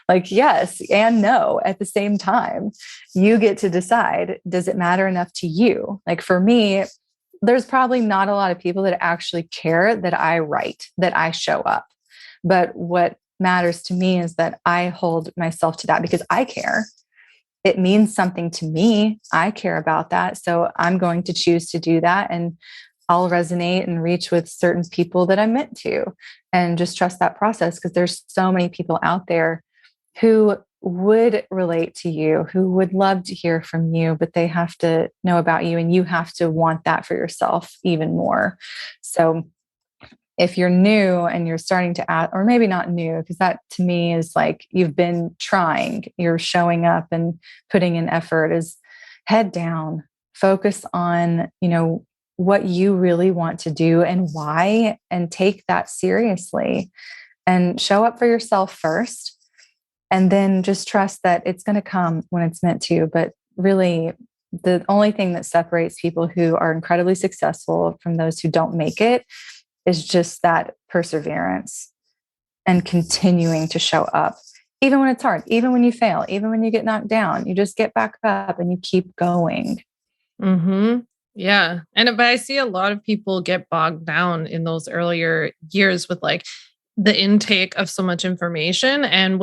like yes and no at the same time. You get to decide, does it matter enough to you? Like for me, there's probably not a lot of people that actually care that I write, that I show up. But what matters to me is that I hold myself to that because I care. It means something to me. I care about that. So I'm going to choose to do that. And I'll resonate and reach with certain people that I'm meant to, and just trust that process, because there's so many people out there who would relate to you, who would love to hear from you, but they have to know about you, and you have to want that for yourself even more. So if you're new and you're starting to add, or maybe not new, because that to me is like you've been trying, you're showing up and putting in effort, is head down, focus on, what you really want to do and why, and take that seriously and show up for yourself first. And then just trust that it's going to come when it's meant to. But really, the only thing that separates people who are incredibly successful from those who don't make it is just that perseverance and continuing to show up, even when it's hard, even when you fail, even when you get knocked down. You just get back up and you keep going. Mm-hmm. Yeah. But I see a lot of people get bogged down in those earlier years with like the intake of so much information, and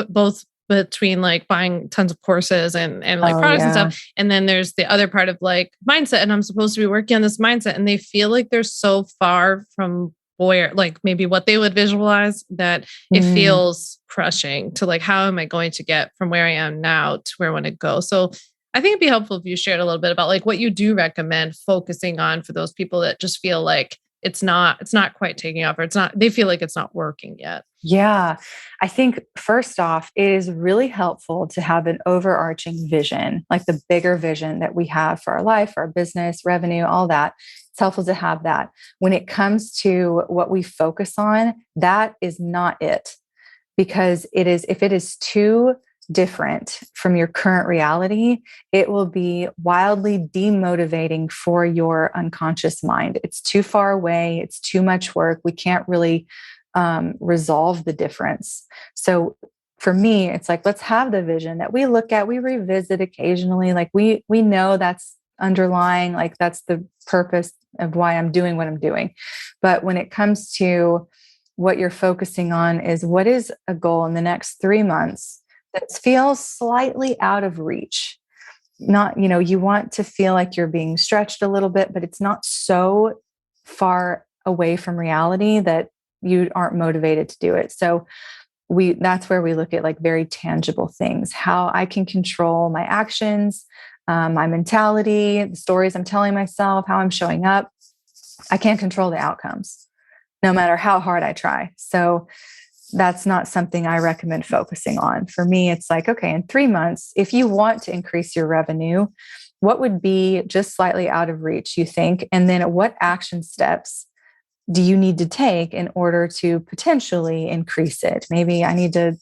both between like buying tons of courses and like products and stuff. And then there's the other part of like mindset, and I'm supposed to be working on this mindset, and they feel like they're so far from where, like maybe what they would visualize, that it feels crushing to like, how am I going to get from where I am now to where I want to go? So I think it'd be helpful if you shared a little bit about like what you do recommend focusing on for those people that just feel like it's not quite taking off, or they feel like it's not working yet. Yeah. I think first off, it is really helpful to have an overarching vision, like the bigger vision that we have for our life, our business, revenue, all that. It's helpful to have that. When it comes to what we focus on, that is not it. Because if it is too different from your current reality, it will be wildly demotivating for your unconscious mind. It's too far away. It's too much work. We can't really resolve the difference. So for me, it's like, let's have the vision that we look at, we revisit occasionally. Like we know that's underlying, like that's the purpose of why I'm doing what I'm doing. But when it comes to what you're focusing on, is what is a goal in the next 3 months that feels slightly out of reach. Not, you want to feel like you're being stretched a little bit, but it's not so far away from reality that you aren't motivated to do it. So that's where we look at like very tangible things, how I can control my actions, my mentality, the stories I'm telling myself, how I'm showing up. I can't control the outcomes, no matter how hard I try. So that's not something I recommend focusing on. For me, it's like, okay, in 3 months, if you want to increase your revenue, what would be just slightly out of reach, you think? And then what action steps do you need to take in order to potentially increase it? Maybe I need to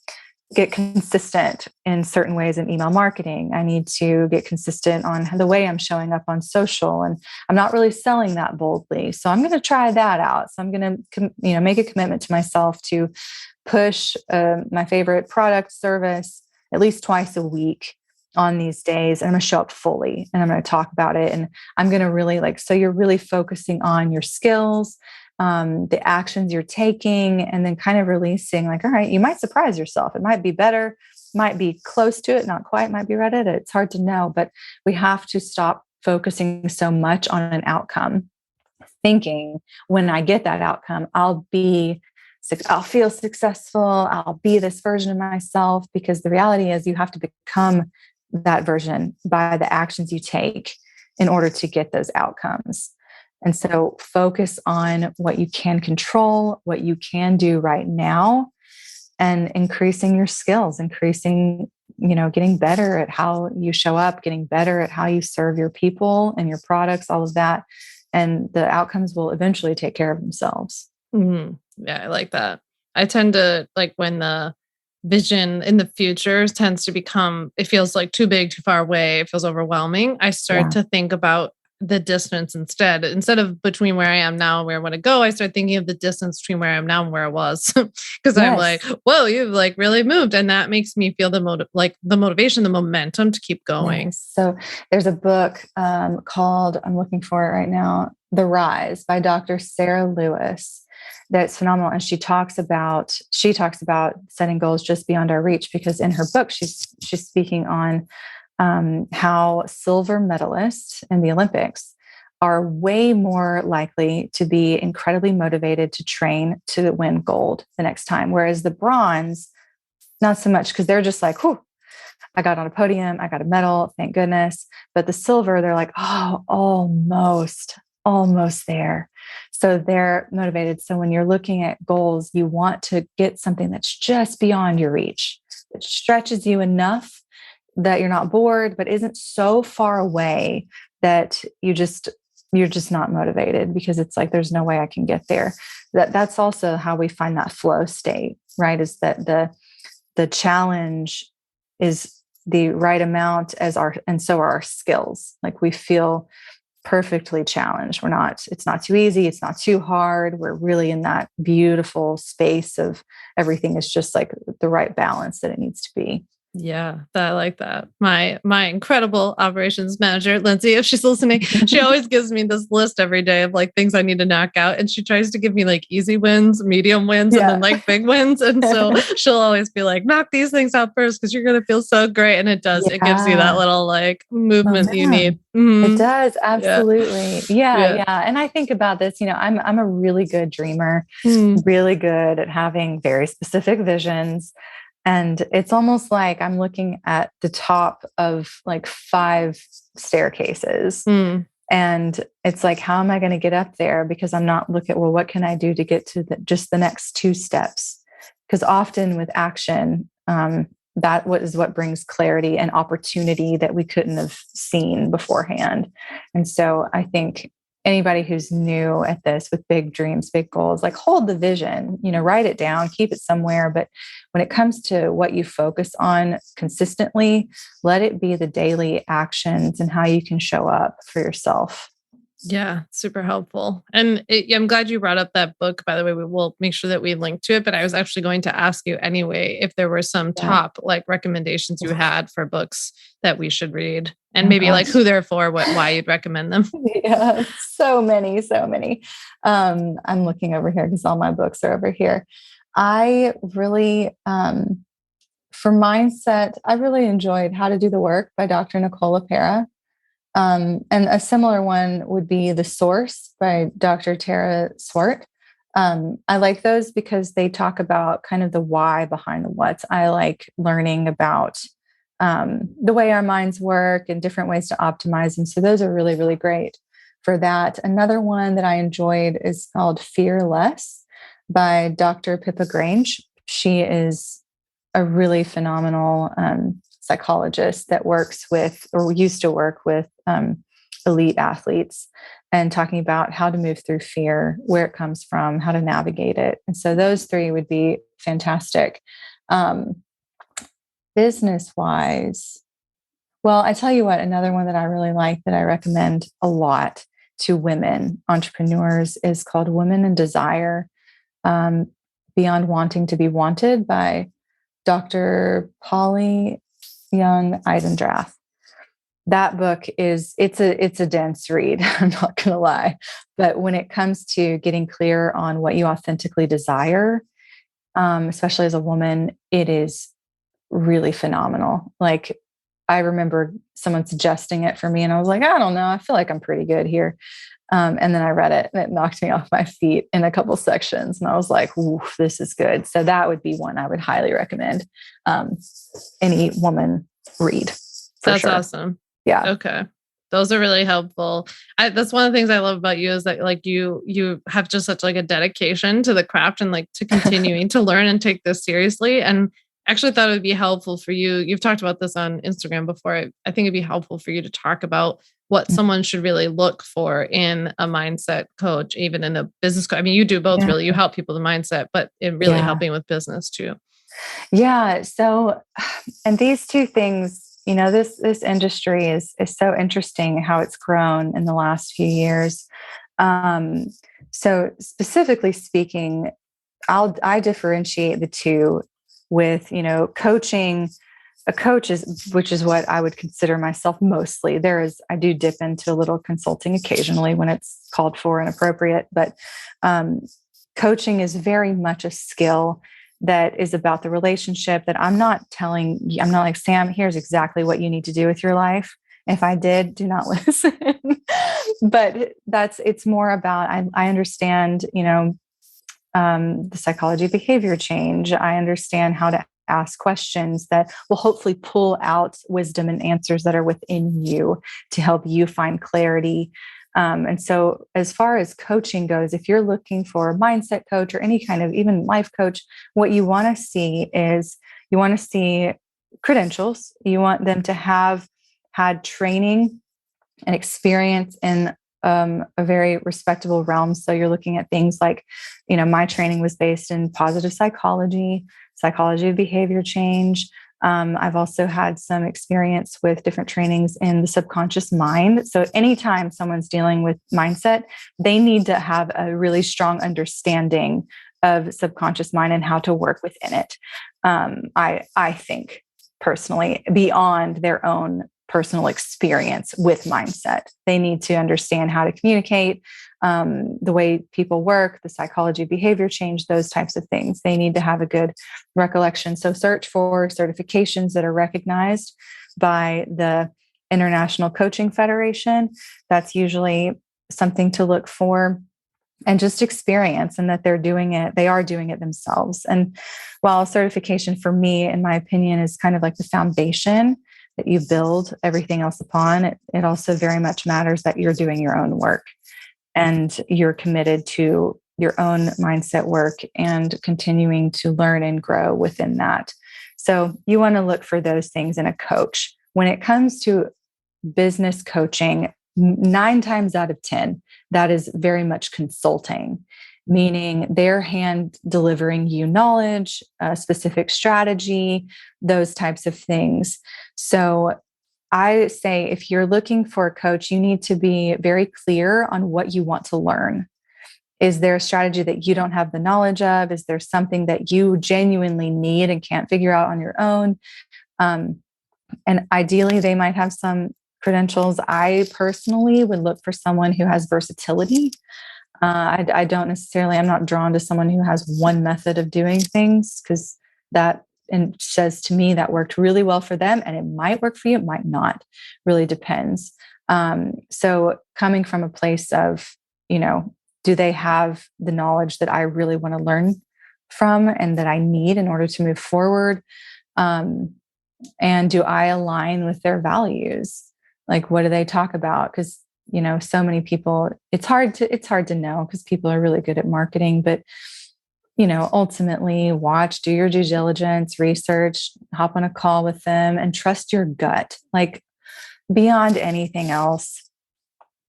get consistent in certain ways in email marketing. I need to get consistent on the way I'm showing up on social, and I'm not really selling that boldly. So I'm going to try that out. So I'm going to, make a commitment to myself to push my favorite product, service at least twice a week on these days. And I'm going to show up fully, and I'm going to talk about it. And I'm going to really so you're really focusing on your skills, the actions you're taking, and then kind of releasing all right, you might surprise yourself. It might be better, might be close to it, not quite, might be right at it. It's hard to know, but we have to stop focusing so much on an outcome, thinking when I get that outcome, I'll feel successful. I'll be this version of myself, because the reality is you have to become that version by the actions you take in order to get those outcomes. And so focus on what you can control, what you can do right now, and increasing your skills, getting better at how you show up, getting better at how you serve your people and your products, all of that. And the outcomes will eventually take care of themselves. Mm-hmm. Yeah, I like that. I tend to when the vision in the future tends to become, it feels like too big, too far away. It feels overwhelming. I start to think about the distance instead of between where I am now and where I want to go. I start thinking of the distance between where I am now and where I was, because I'm like, whoa, you've really moved. And that makes me feel the motivation, the momentum to keep going. Yes. So there's a book called, I'm looking for it right now, The Rise by Dr. Sarah Lewis. That's phenomenal. And she talks about setting goals just beyond our reach, because in her book, she's speaking on how silver medalists in the Olympics are way more likely to be incredibly motivated to train to win gold the next time. Whereas the bronze, not so much, because they're just like, whew, I got on a podium, I got a medal, thank goodness. But the silver, they're like, oh, almost there. So they're motivated. So when you're looking at goals, you want to get something that's just beyond your reach, that stretches you enough that you're not bored, but isn't so far away that you're just not motivated, because it's like, there's no way I can get there. That's also how we find that flow state, right? Is that the challenge is the right amount and so are our skills. Like, we feel perfectly challenged. It's not too easy. It's not too hard. We're really in that beautiful space of everything is just the right balance that it needs to be. Yeah, I like that. My incredible operations manager, Lindsay, if she's listening, she always gives me this list every day of things I need to knock out. And she tries to give me easy wins, medium wins, and then big wins. And so she'll always be like, knock these things out first, because you're going to feel so great. And it does. It gives you that little movement you need. Mm-hmm. It does. Absolutely. Yeah. And I think about this, I'm a really good dreamer, really good at having very specific visions. And it's almost like I'm looking at the top of 5 staircases. And it's like, how am I going to get up there? Because I'm not looking at, what can I do to get to just the next 2 steps? Because often with action, what brings clarity and opportunity that we couldn't have seen beforehand. And so I think anybody who's new at this with big dreams, big goals, hold the vision, write it down, keep it somewhere. But when it comes to what you focus on consistently, let it be the daily actions and how you can show up for yourself. Yeah, super helpful. And I'm glad you brought up that book. By the way, we will make sure that we link to it. But I was actually going to ask you anyway, if there were some top recommendations you had for books that we should read, and maybe who they're for, why you'd recommend them. Yeah, so many. I'm looking over here because all my books are over here. I really, for mindset, I really enjoyed How to Do the Work by Dr. Nicole LaPera. And a similar one would be The Source by Dr. Tara Swart. I like those because they talk about kind of the why behind the what. I like learning about the way our minds work and different ways to optimize. And so those are really, really great for that. Another one that I enjoyed is called Fearless by Dr. Pippa Grange. She is a really phenomenal psychologist that works with, or used to work with, elite athletes, and talking about how to move through fear, where it comes from, how to navigate it. And so those 3 would be fantastic. business wise, well, I tell you what, another one that I really like that I recommend a lot to women entrepreneurs is called Women in Desire, um, Beyond Wanting to Be Wanted by Dr. Polly Young Eisendrath. That book it's a dense read. I'm not going to lie, but when it comes to getting clear on what you authentically desire, especially as a woman, it is really phenomenal. Like I remember someone suggesting it for me, and I was like, I don't know, I feel like I'm pretty good here. And then I read it, and it knocked me off my feet in a couple sections, and I was like, "Ooh, this is good." So that would be one I would highly recommend any woman read. That's sure. Awesome. Yeah. Okay. Those are really helpful. That's one of the things I love about you is that like you have just such like a dedication to the craft and like to continuing to learn and take this seriously. And actually thought it would be helpful for you. You've talked about this on Instagram before. I think it'd be helpful for you to talk about what someone should really look for in a mindset coach, even in a business coach. I mean, you do both really. You help people with mindset, but in really helping with business too. Yeah. So, and these two things, this industry is so interesting how it's grown in the last few years. So specifically speaking, I differentiate the two with, coaching. A coach which is what I would consider myself mostly. I do dip into a little consulting occasionally when it's called for and appropriate, but coaching is very much a skill that is about the relationship that I'm not like, Sam, here's exactly what you need to do with your life. If I did, do not listen. But it's more about, I understand, the psychology of behavior change. I understand how to ask questions that will hopefully pull out wisdom and answers that are within you to help you find clarity. And so as far as coaching goes, if you're looking for a mindset coach or any kind of even life coach, what you want to see is you want to see credentials. You want them to have had training and experience in a very respectable realm. So you're looking at things like, my training was based in positive psychology, psychology of behavior change. I've also had some experience with different trainings in the subconscious mind. So anytime someone's dealing with mindset, they need to have a really strong understanding of subconscious mind and how to work within it. I think personally, beyond their own personal experience with mindset, they need to understand how to communicate, the way people work, the psychology of behavior change, those types of things. They need to have a good recollection. So search for certifications that are recognized by the International Coaching Federation. That's usually something to look for, and just experience, and that they are doing it themselves. And while certification for me, in my opinion, is kind of like the foundation that you build everything else upon, it also very much matters that you're doing your own work and you're committed to your own mindset work and continuing to learn and grow within that. So you want to look for those things in a coach. When it comes to business coaching, 9 times out of 10, that is very much consulting, meaning they're hand delivering you knowledge, a specific strategy, those types of things. So I say, if you're looking for a coach, you need to be very clear on what you want to learn. Is there a strategy that you don't have the knowledge of? Is there something that you genuinely need and can't figure out on your own? And ideally, they might have some credentials. I personally would look for someone who has versatility. I don't necessarily, I'm not drawn to someone who has one method of doing things, because that says to me that worked really well for them, and it might work for you, it might not, really depends. So coming from a place of, do they have the knowledge that I really want to learn from and that I need in order to move forward? And do I align with their values? Like, what do they talk about? Because, so many people, it's hard to know, because people are really good at marketing, but, ultimately do your due diligence, research, hop on a call with them, and trust your gut. Like, beyond anything else,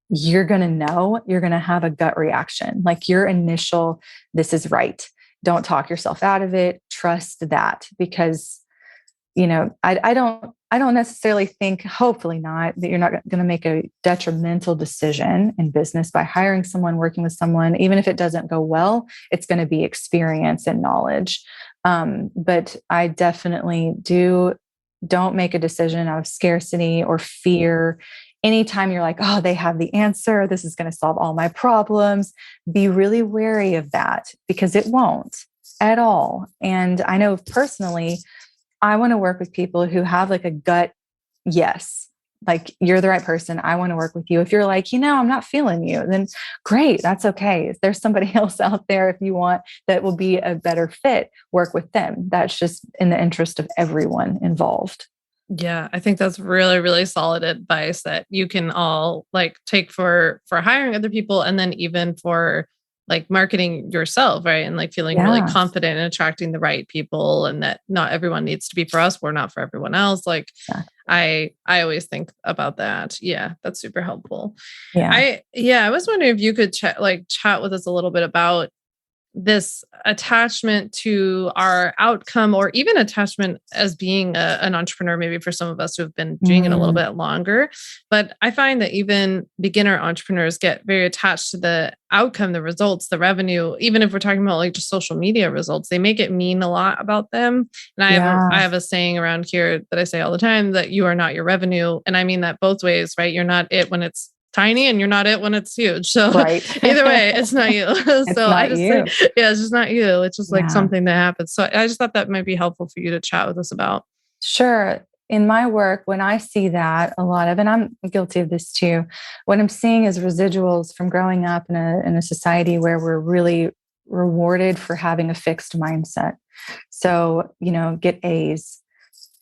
you're going to have a gut reaction, like your initial, this is right. Don't talk yourself out of it. Trust that, because I don't necessarily think, hopefully not, that you're not going to make a detrimental decision in business by hiring someone, working with someone. Even if it doesn't go well, it's going to be experience and knowledge. But I definitely don't make a decision out of scarcity or fear. Anytime you're like, oh, they have the answer, this is going to solve all my problems, be really wary of that, because it won't at all. And I know personally, I want to work with people who have like a gut yes, like you're the right person. I want to work with you. If you're like, I'm not feeling you, then great. That's okay. If there's somebody else out there, if you want, that will be a better fit, work with them. That's just in the interest of everyone involved. Yeah, I think that's really, really solid advice that you can all like take for hiring other people, and then even for like marketing yourself, right? And like feeling really confident in attracting the right people, and that not everyone needs to be for us. We're not for everyone else. Like I always think about that. Yeah, that's super helpful. I was wondering if you could chat with us a little bit about this attachment to our outcome, or even attachment as being an entrepreneur, maybe for some of us who have been doing it a little bit longer. But I find that even beginner entrepreneurs get very attached to the outcome, the results, the revenue. Even if we're talking about like just social media results, they make it mean a lot about them. And I have a saying around here that I say all the time, that you are not your revenue. And I mean that both ways, right? You're not it when it's tiny, and you're not it when it's huge. So either way, it's not you. So I just say, it's just not you. It's just like something that happens. So I just thought that might be helpful for you to chat with us about. Sure. In my work, when I see that a lot of, and I'm guilty of this too, what I'm seeing is residuals from growing up in a society where we're really rewarded for having a fixed mindset. So, get A's,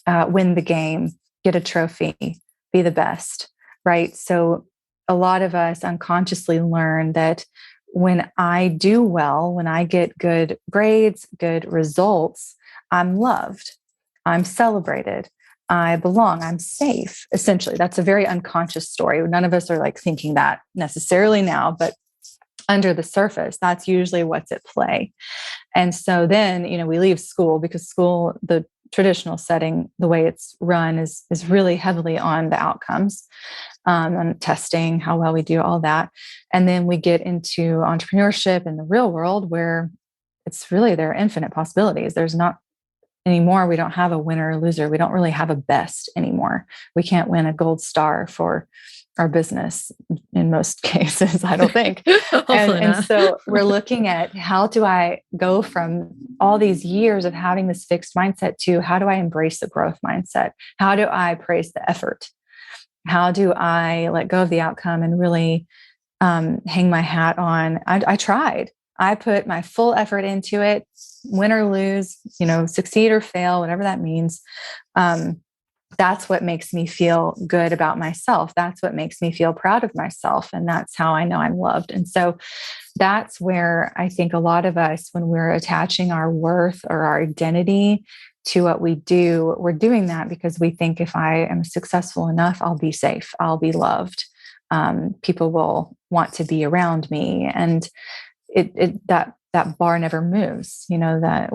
win the game, get a trophy, be the best, right? So a lot of us unconsciously learn that when I do well, when I get good grades, good results, I'm loved, I'm celebrated, I belong, I'm safe. Essentially, that's a very unconscious story. None of us are like thinking that necessarily now, but under the surface, that's usually what's at play. And so then, we leave school, because school, the traditional setting, the way it's run is really heavily on the outcomes, on testing, how well we do, all that. And then we get into entrepreneurship in the real world, where it's really, there are infinite possibilities. There's not anymore. We don't have a winner or loser. We don't really have a best anymore. We can't win a gold star for our business in most cases, I don't think. and so we're looking at, how do I go from all these years of having this fixed mindset to, how do I embrace the growth mindset? How do I praise the effort? How do I let go of the outcome and really hang my hat on, I tried. I put my full effort into it, win or lose, succeed or fail, whatever that means. That's what makes me feel good about myself. That's what makes me feel proud of myself. And that's how I know I'm loved. And so that's where I think a lot of us, when we're attaching our worth or our identity to what we do, we're doing that because we think, if I am successful enough, I'll be safe, I'll be loved. People will want to be around me. And that bar never moves, that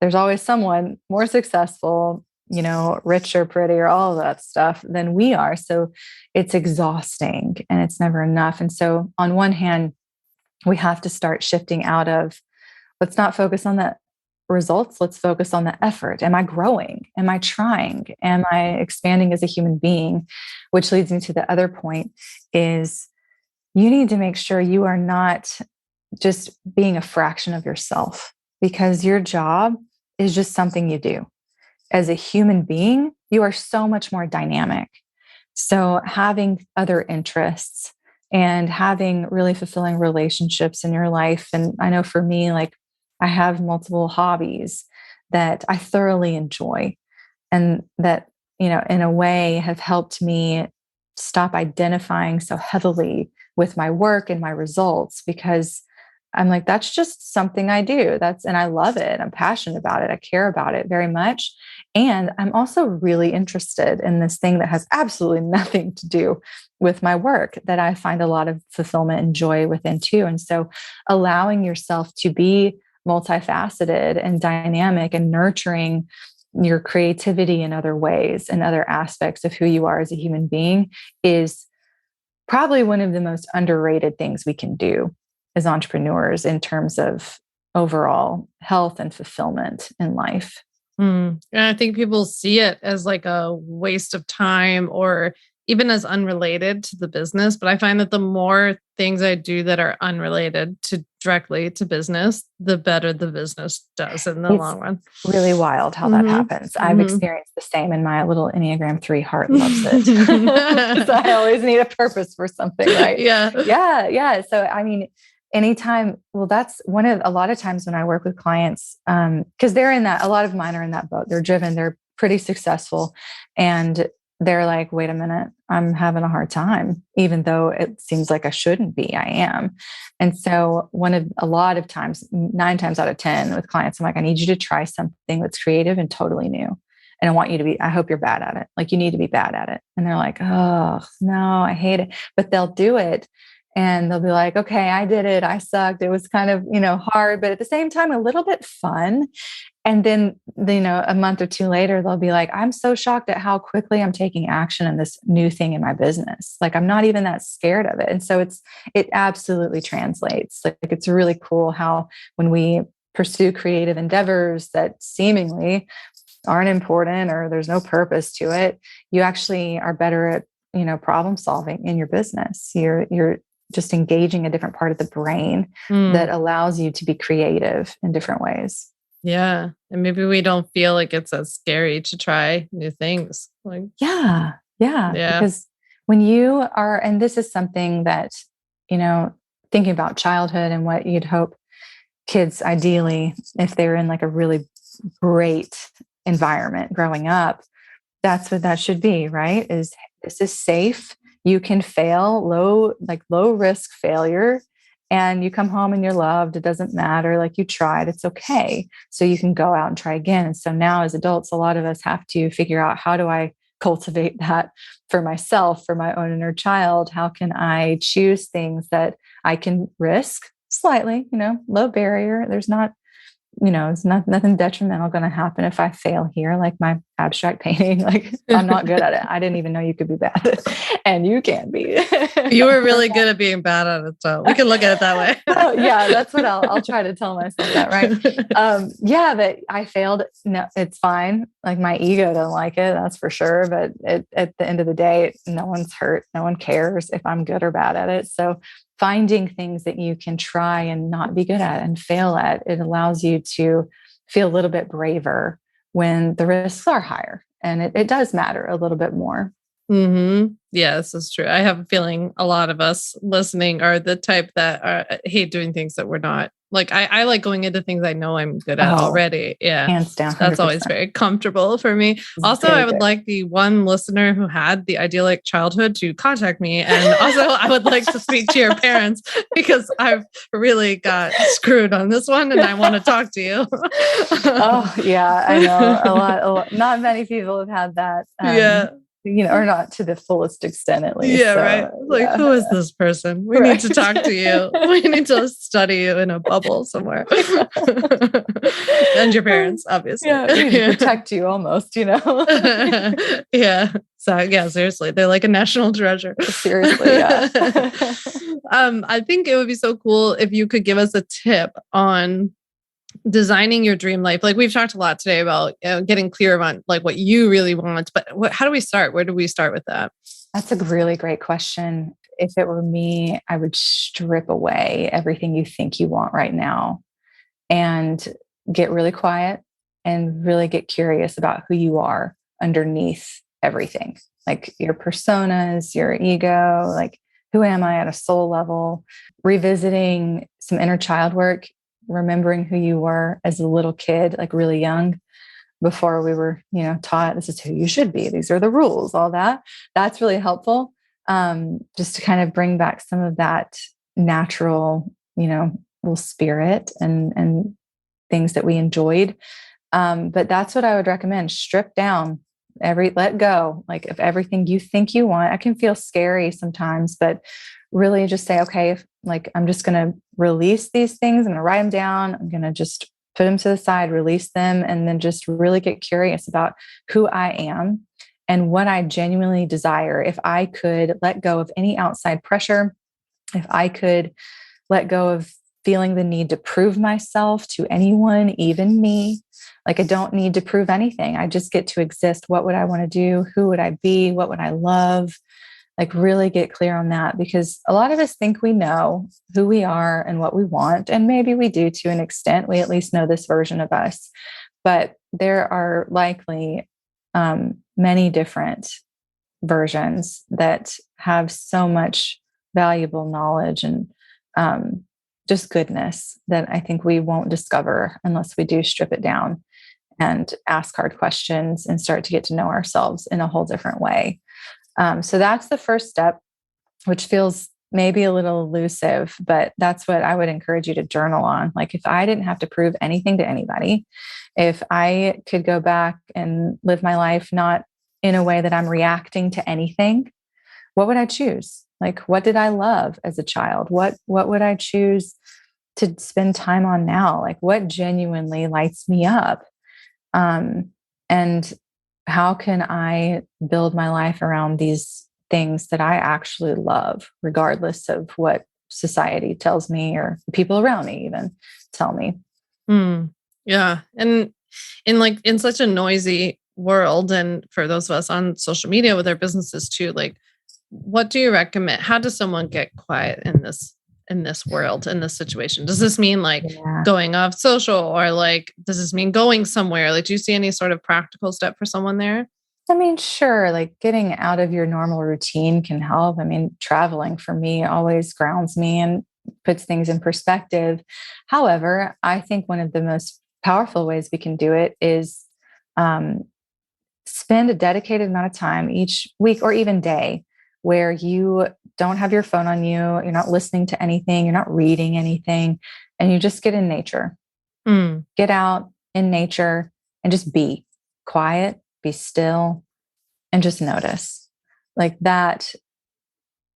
there's always someone more successful, richer, prettier, all of that stuff than we are. So it's exhausting and it's never enough. And so on one hand, we have to start shifting out of, let's not focus on the results. Let's focus on the effort. Am I growing? Am I trying? Am I expanding as a human being? Which leads me to the other point, is you need to make sure you are not just being a fraction of yourself, because your job is just something you do. As a human being, you are so much more dynamic. So having other interests and having really fulfilling relationships in your life. And I know for me, like, I have multiple hobbies that I thoroughly enjoy, and that, in a way have helped me stop identifying so heavily with my work and my results, because I'm like, that's just something I do. And I love it. I'm passionate about it. I care about it very much. And I'm also really interested in this thing that has absolutely nothing to do with my work, that I find a lot of fulfillment and joy within too. And so allowing yourself to be multifaceted and dynamic and nurturing your creativity in other ways and other aspects of who you are as a human being is probably one of the most underrated things we can do as entrepreneurs in terms of overall health and fulfillment in life. And I think people see it as like a waste of time or even as unrelated to the business. But I find that the more things I do that are unrelated to directly to business, the better the business does in the long run. Really wild how that happens. I've experienced the same, and my little Enneagram 3 heart loves it. So I always need a purpose for something, right? Yeah. So, I mean, anytime, well, that's a lot of times when I work with clients, because they're in that, a lot of mine are in that boat. They're driven, they're pretty successful. And they're like, wait a minute, I'm having a hard time, even though it seems like I shouldn't be, I am. And so a lot of times, 9 times out of 10 with clients, I'm like, I need you to try something that's creative and totally new. And I hope you're bad at it. Like, you need to be bad at it. And they're like, oh no, I hate it. But they'll do it. And they'll be like, okay, I did it. I sucked. It was kind of, hard, but at the same time, a little bit fun. And then, a month or 2 later, they'll be like, I'm so shocked at how quickly I'm taking action on this new thing in my business. Like, I'm not even that scared of it. And so it absolutely translates. Like, it's really cool how when we pursue creative endeavors that seemingly aren't important or there's no purpose to it, you actually are better at, problem solving in your business. You're just engaging a different part of the brain that allows you to be creative in different ways. Yeah. And maybe we don't feel like it's as scary to try new things. Like, yeah. Because when you are, and this is something that, thinking about childhood and what you'd hope kids, ideally, if they're in like a really great environment growing up, that's what that should be, right? This is safe. You can fail, low risk failure. And you come home and you're loved. It doesn't matter. Like, you tried, it's okay. So you can go out and try again. And so now as adults, a lot of us have to figure out, how do I cultivate that for myself, for my own inner child? How can I choose things that I can risk slightly, low barrier? There's not, it's nothing detrimental going to happen if I fail here. Like my abstract painting, like, I'm not good at it. I didn't even know you could be bad at it, and you can be. You were really good at being bad at it, so we can look at it that way. Oh, yeah, that's what I'll try to tell myself that, right? Yeah, but I failed. No, it's fine. Like, my ego doesn't like it, that's for sure. But at the end of the day, no one's hurt. No one cares if I'm good or bad at it. So finding things that you can try and not be good at and fail at, it allows you to feel a little bit braver when the risks are higher. And it does matter a little bit more. Yeah, this is true. I have a feeling a lot of us listening are the type that hate doing things that we're not. Like, I like going into things I know I'm good at already. Yeah. Hands down. 100%. That's always very comfortable for me. Also, I would like the one listener who had the idyllic childhood to contact me. And also, I would like to speak to your parents, because I've really got screwed on this one and I want to talk to you. Oh, yeah, I know. A lot. Not many people have had that. Or not to the fullest extent, at least. Yeah, so, right. Like, who is this person? We need to talk to you. We need to study you in a bubble somewhere. And your parents, obviously. Yeah, we need to protect you almost, Yeah. So, yeah, seriously, they're like a national treasure. Seriously, yeah. I think it would be so cool if you could give us a tip on designing your dream life. Like, we've talked a lot today about getting clear on like what you really want, but how do we start? Where do we start with that? That's a really great question. If it were me, I would strip away everything you think you want right now and get really quiet and really get curious about who you are underneath everything. Like your personas, your ego, like, who am I at a soul level? Revisiting some inner child work, remembering who you were as a little kid, like really young, before we were, taught this is who you should be. These are the rules, all that. That's really helpful. Just to kind of bring back some of that natural, little spirit and things that we enjoyed. But that's what I would recommend. Strip down let go, like, of everything you think you want. It can feel scary sometimes, but really just say, okay, like, I'm just going to release these things. I'm going to write them down. I'm going to just put them to the side, release them, and then just really get curious about who I am and what I genuinely desire. If I could let go of any outside pressure, if I could let go of feeling the need to prove myself to anyone, even me. Like I don't need to prove anything. I just get to exist. What would I want to do? Who would I be? What would I love? Like really get clear on that, because a lot of us think we know who we are and what we want. And maybe we do to an extent. We at least know this version of us. But there are likely many different versions that have so much valuable knowledge and just goodness that I think we won't discover unless we do strip it down and ask hard questions and start to get to know ourselves in a whole different way. So that's the first step, which feels maybe a little elusive, but that's what I would encourage you to journal on. Like if I didn't have to prove anything to anybody, if I could go back and live my life not in a way that I'm reacting to anything, what would I choose? Like, what did I love as a child? What would I choose to spend time on now? Like, what genuinely lights me up? And how can I build my life around these things that I actually love, regardless of what society tells me or the people around me even tell me? Yeah. And in such a noisy world, and for those of us on social media with our businesses too, like, what do you recommend? How does someone get quiet in this world, in this situation? Does this mean like going off social, or like, does this mean going somewhere? Like, do you see any sort of practical step for someone there? I mean, sure, like getting out of your normal routine can help. I mean, traveling for me always grounds me and puts things in perspective. However, I think one of the most powerful ways we can do it is spend a dedicated amount of time each week or even day where you don't have your phone on you, you're not listening to anything, you're not reading anything, and you just get in nature. Get out in nature and just be quiet, be still, and just notice. Like that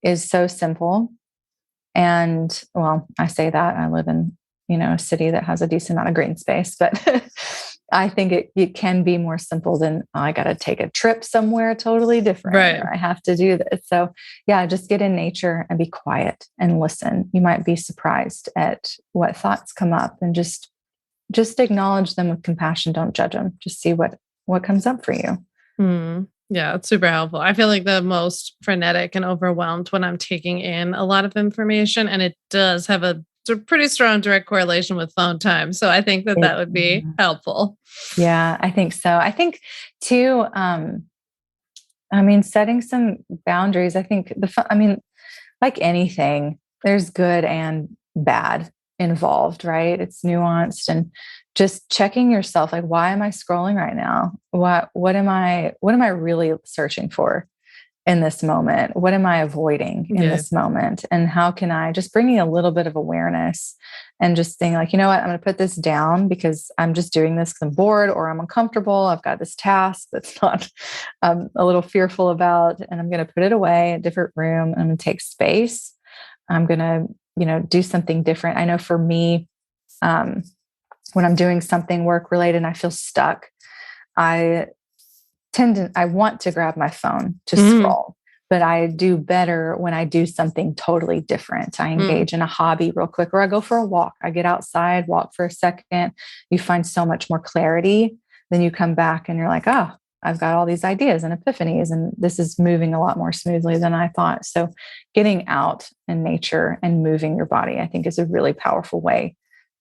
is so simple. And well, I say that I live in, a city that has a decent amount of green space, but I think it can be more simple than I got to take a trip somewhere totally different. Right. Or I have to do this. So yeah, just get in nature and be quiet and listen. You might be surprised at what thoughts come up, and just acknowledge them with compassion. Don't judge them. Just see what comes up for you. Yeah, it's super helpful. I feel like the most frenetic and overwhelmed when I'm taking in a lot of information, and it does have a pretty strong direct correlation with phone time. So I think that would be helpful. Yeah, I think so. I think too, setting some boundaries. I think like anything, there's good and bad involved, right? It's nuanced, and just checking yourself, like, why am I scrolling right now? What am I really searching for in this moment? What am I avoiding in this moment? And how can I just bringing a little bit of awareness and just saying like, you know what, I'm going to put this down because I'm just doing this because I'm bored or I'm uncomfortable. I've got this task that's not a little fearful about, and I'm going to put it away in a different room. I'm going to take space. I'm going to, do something different. I know for me, when I'm doing something work related and I feel stuck, I want to grab my phone to scroll, but I do better when I do something totally different. I engage in a hobby real quick, or I go for a walk. I get outside, walk for a second. You find so much more clarity. Then you come back and you're like, oh, I've got all these ideas and epiphanies, and this is moving a lot more smoothly than I thought. So getting out in nature and moving your body, I think, is a really powerful way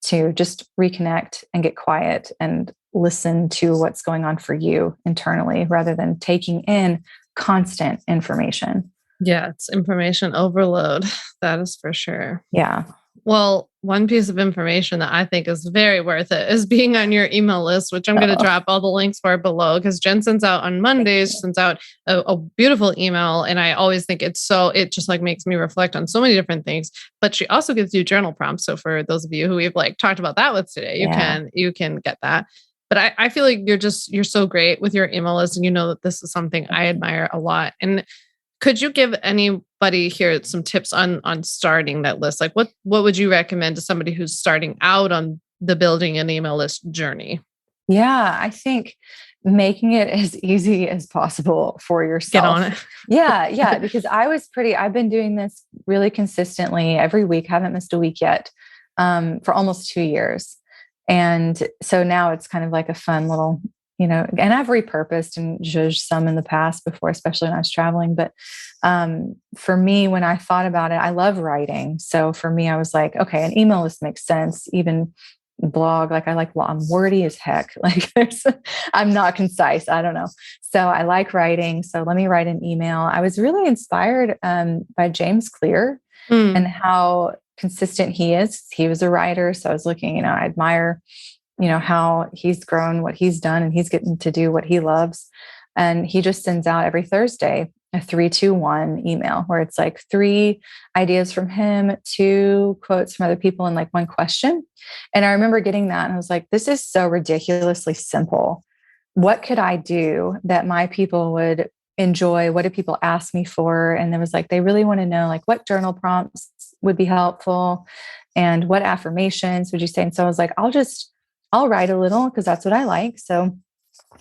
to just reconnect and get quiet and listen to what's going on for you internally, rather than taking in constant information. Yeah, it's information overload. That is for sure. Yeah. Well, one piece of information that I think is very worth it is being on your email list, which I'm going to drop all the links for below, because Jen sends out on Mondays, sends out a beautiful email. And I always think it just like makes me reflect on so many different things, but she also gives you journal prompts. So for those of you who we've like talked about that with today, you can get that. But I feel like you're so great with your email list, and that this is something I admire a lot. And could you give anybody here some tips on starting that list? Like what would you recommend to somebody who's starting out on the building an email list journey? Yeah, I think making it as easy as possible for Get yourself. on it. Yeah, because I've been doing this really consistently every week, haven't missed a week yet, for almost 2 years. And so now it's kind of like a fun little, and I've repurposed and judged some in the past before, especially when I was traveling. But for me, when I thought about it, I love writing. So for me, I was like, okay, an email list makes sense. Even blog, like I'm wordy as heck. Like I'm not concise. I don't know. So I like writing. So let me write an email. I was really inspired by James Clear and how consistent he is. He was a writer. So I was looking, I admire, how he's grown, what he's done, and he's getting to do what he loves. And he just sends out every Thursday a 3-2-1 email where it's like 3 ideas from him, 2 quotes from other people, and like 1 question. And I remember getting that and I was like, this is so ridiculously simple. What could I do that my people would enjoy? What do people ask me for? And there was like, they really want to know like what journal prompts would be helpful and what affirmations would you say? And so I was like, I'll write a little because that's what I like. So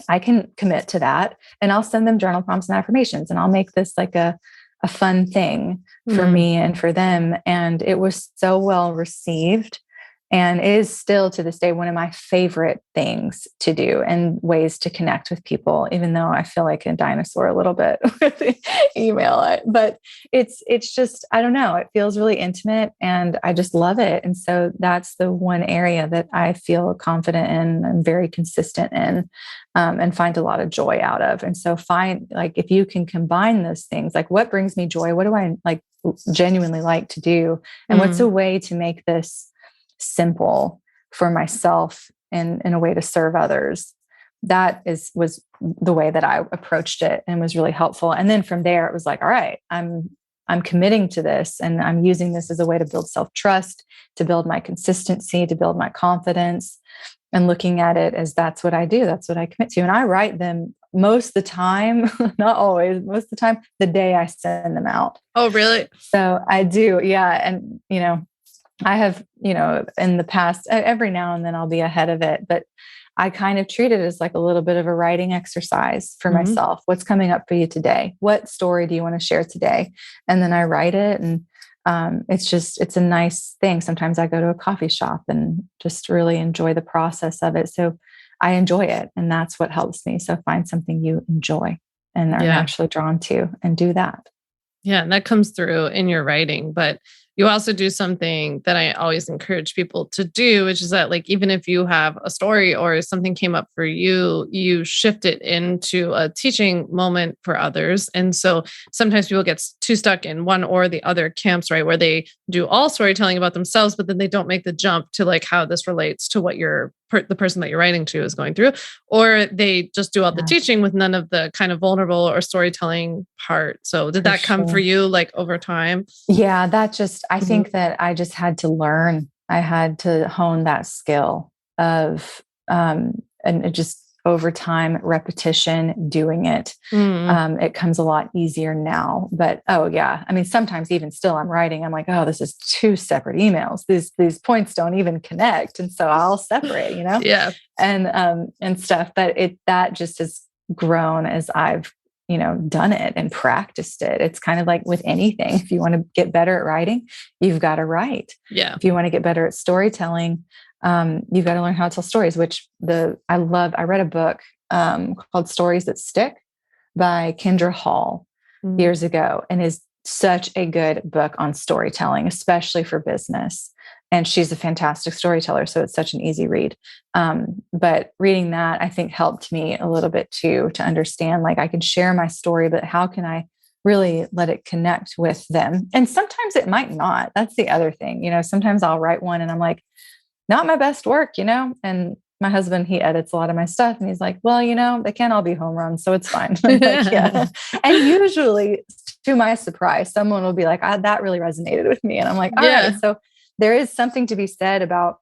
I can commit to that and I'll send them journal prompts and affirmations and I'll make this like a fun thing for me and for them. And it was so well received. And it is still to this day one of my favorite things to do and ways to connect with people, even though I feel like a dinosaur a little bit with email. But it's just, I don't know, it feels really intimate and I just love it. And so that's the one area that I feel confident in and very consistent in, and find a lot of joy out of. And so if you can combine those things, like what brings me joy? What do I like genuinely like to do? And what's a way to make this simple for myself and in a way to serve others? That was the way that I approached it and was really helpful. And then from there, it was like, all right, I'm committing to this and I'm using this as a way to build self-trust, to build my consistency, to build my confidence, and looking at it as that's what I do. That's what I commit to. And I write them most of the time, not always, most of the time, the day I send them out. Oh, really? So I do. Yeah. And, I have, in the past, every now and then I'll be ahead of it, but I kind of treat it as like a little bit of a writing exercise for myself. What's coming up for you today? What story do you want to share today? And then I write it. And it's a nice thing. Sometimes I go to a coffee shop and just really enjoy the process of it. So I enjoy it. And that's what helps me. So find something you enjoy and are naturally drawn to and do that. Yeah. And that comes through in your writing, but you also do something that I always encourage people to do, which is that like, even if you have a story or something came up for you, you shift it into a teaching moment for others. And so sometimes people get too stuck in one or the other camps, right? Where they do all storytelling about themselves, but then they don't make the jump to like how this relates to what the person that you're writing to is going through, or they just do all the teaching with none of the kind of vulnerable or storytelling part. So did that come for you like over time? Yeah, I think that I just had to learn. I had to hone that skill of, and it just over time, repetition, doing it. It comes a lot easier now, but sometimes even still I'm writing, I'm like, oh, this is 2 separate emails. These points don't even connect. And so I'll separate, Yeah. And stuff, but that just has grown as I've, done it and practiced it. It's kind of like with anything. If you want to get better at writing, you've got to write. Yeah. If you want to get better at storytelling, you've got to learn how to tell stories, which I read a book called Stories That Stick by Kendra Hall years ago, and is such a good book on storytelling, especially for business. And she's a fantastic storyteller. So it's such an easy read. But reading that, I think, helped me a little bit too, to understand, like, I can share my story, but how can I really let it connect with them? And sometimes it might not. That's the other thing. Sometimes I'll write one and I'm like, not my best work, and my husband, he edits a lot of my stuff and he's like, well, they can't all be home runs, so it's fine. I'm like, yeah. And usually, to my surprise, someone will be like, that really resonated with me. And I'm like, all right. So there is something to be said about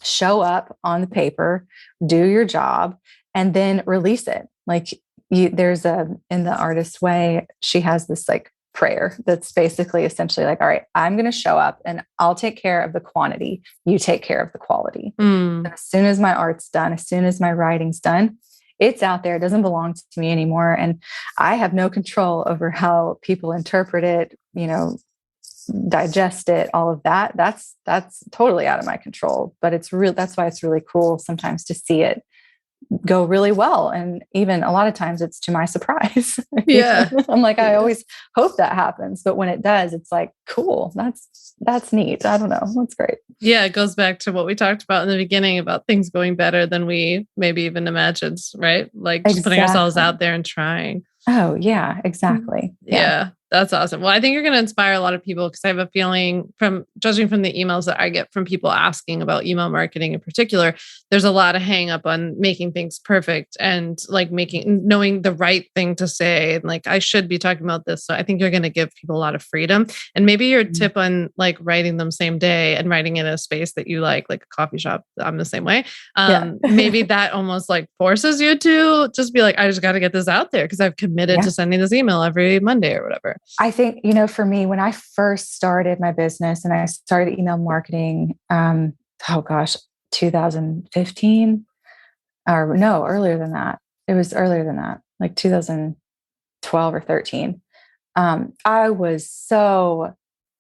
show up on the paper, do your job, and then release it. Like in the Artist's Way, she has this like prayer that's basically essentially like, all right, I'm going to show up and I'll take care of the quantity. You take care of the quality. Mm. As soon as my art's done, as soon as my writing's done, it's out there. It doesn't belong to me anymore. And I have no control over how people interpret it, digest it, all of that. That's totally out of my control, but that's why it's really cool sometimes to see it go really well. And even a lot of times it's to my surprise. Yeah. I'm like, I always hope that happens. But when it does, it's like, cool. That's neat. I don't know. That's great. Yeah. It goes back to what we talked about in the beginning about things going better than we maybe even imagined, right? Like just putting ourselves out there and trying. Oh yeah, exactly. Yeah. That's awesome. Well, I think you're going to inspire a lot of people because I have a feeling from judging from the emails that I get from people asking about email marketing in particular, there's a lot of hang up on making things perfect and like knowing the right thing to say. And like, I should be talking about this. So I think you're going to give people a lot of freedom. And maybe your tip on like writing them same day and writing in a space that you like a coffee shop. I'm the same way. Maybe that almost like forces you to just be like, I just got to get this out there because I've committed to sending this email every Monday or whatever. I think, for me, when I first started my business and I started email marketing, 2015 or no, earlier than that. It was earlier than that, like 2012 or 13. I was so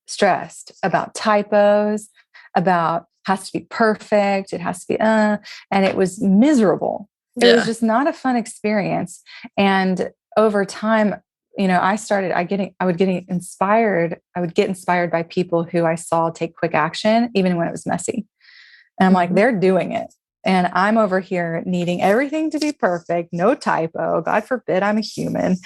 stressed about typos, about has to be perfect. It has to be, and it was miserable. It was just not a fun experience. And over time, I would get inspired by people who I saw take quick action, even when it was messy. And I'm like, they're doing it. And I'm over here needing everything to be perfect. No typo. God forbid I'm a human,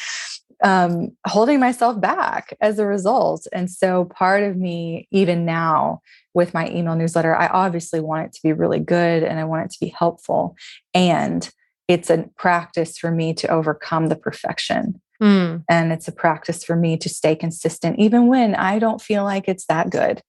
holding myself back as a result. And so part of me, even now with my email newsletter, I obviously want it to be really good and I want it to be helpful. And it's a practice for me to overcome the perfection. And it's a practice for me to stay consistent, even when I don't feel like it's that good.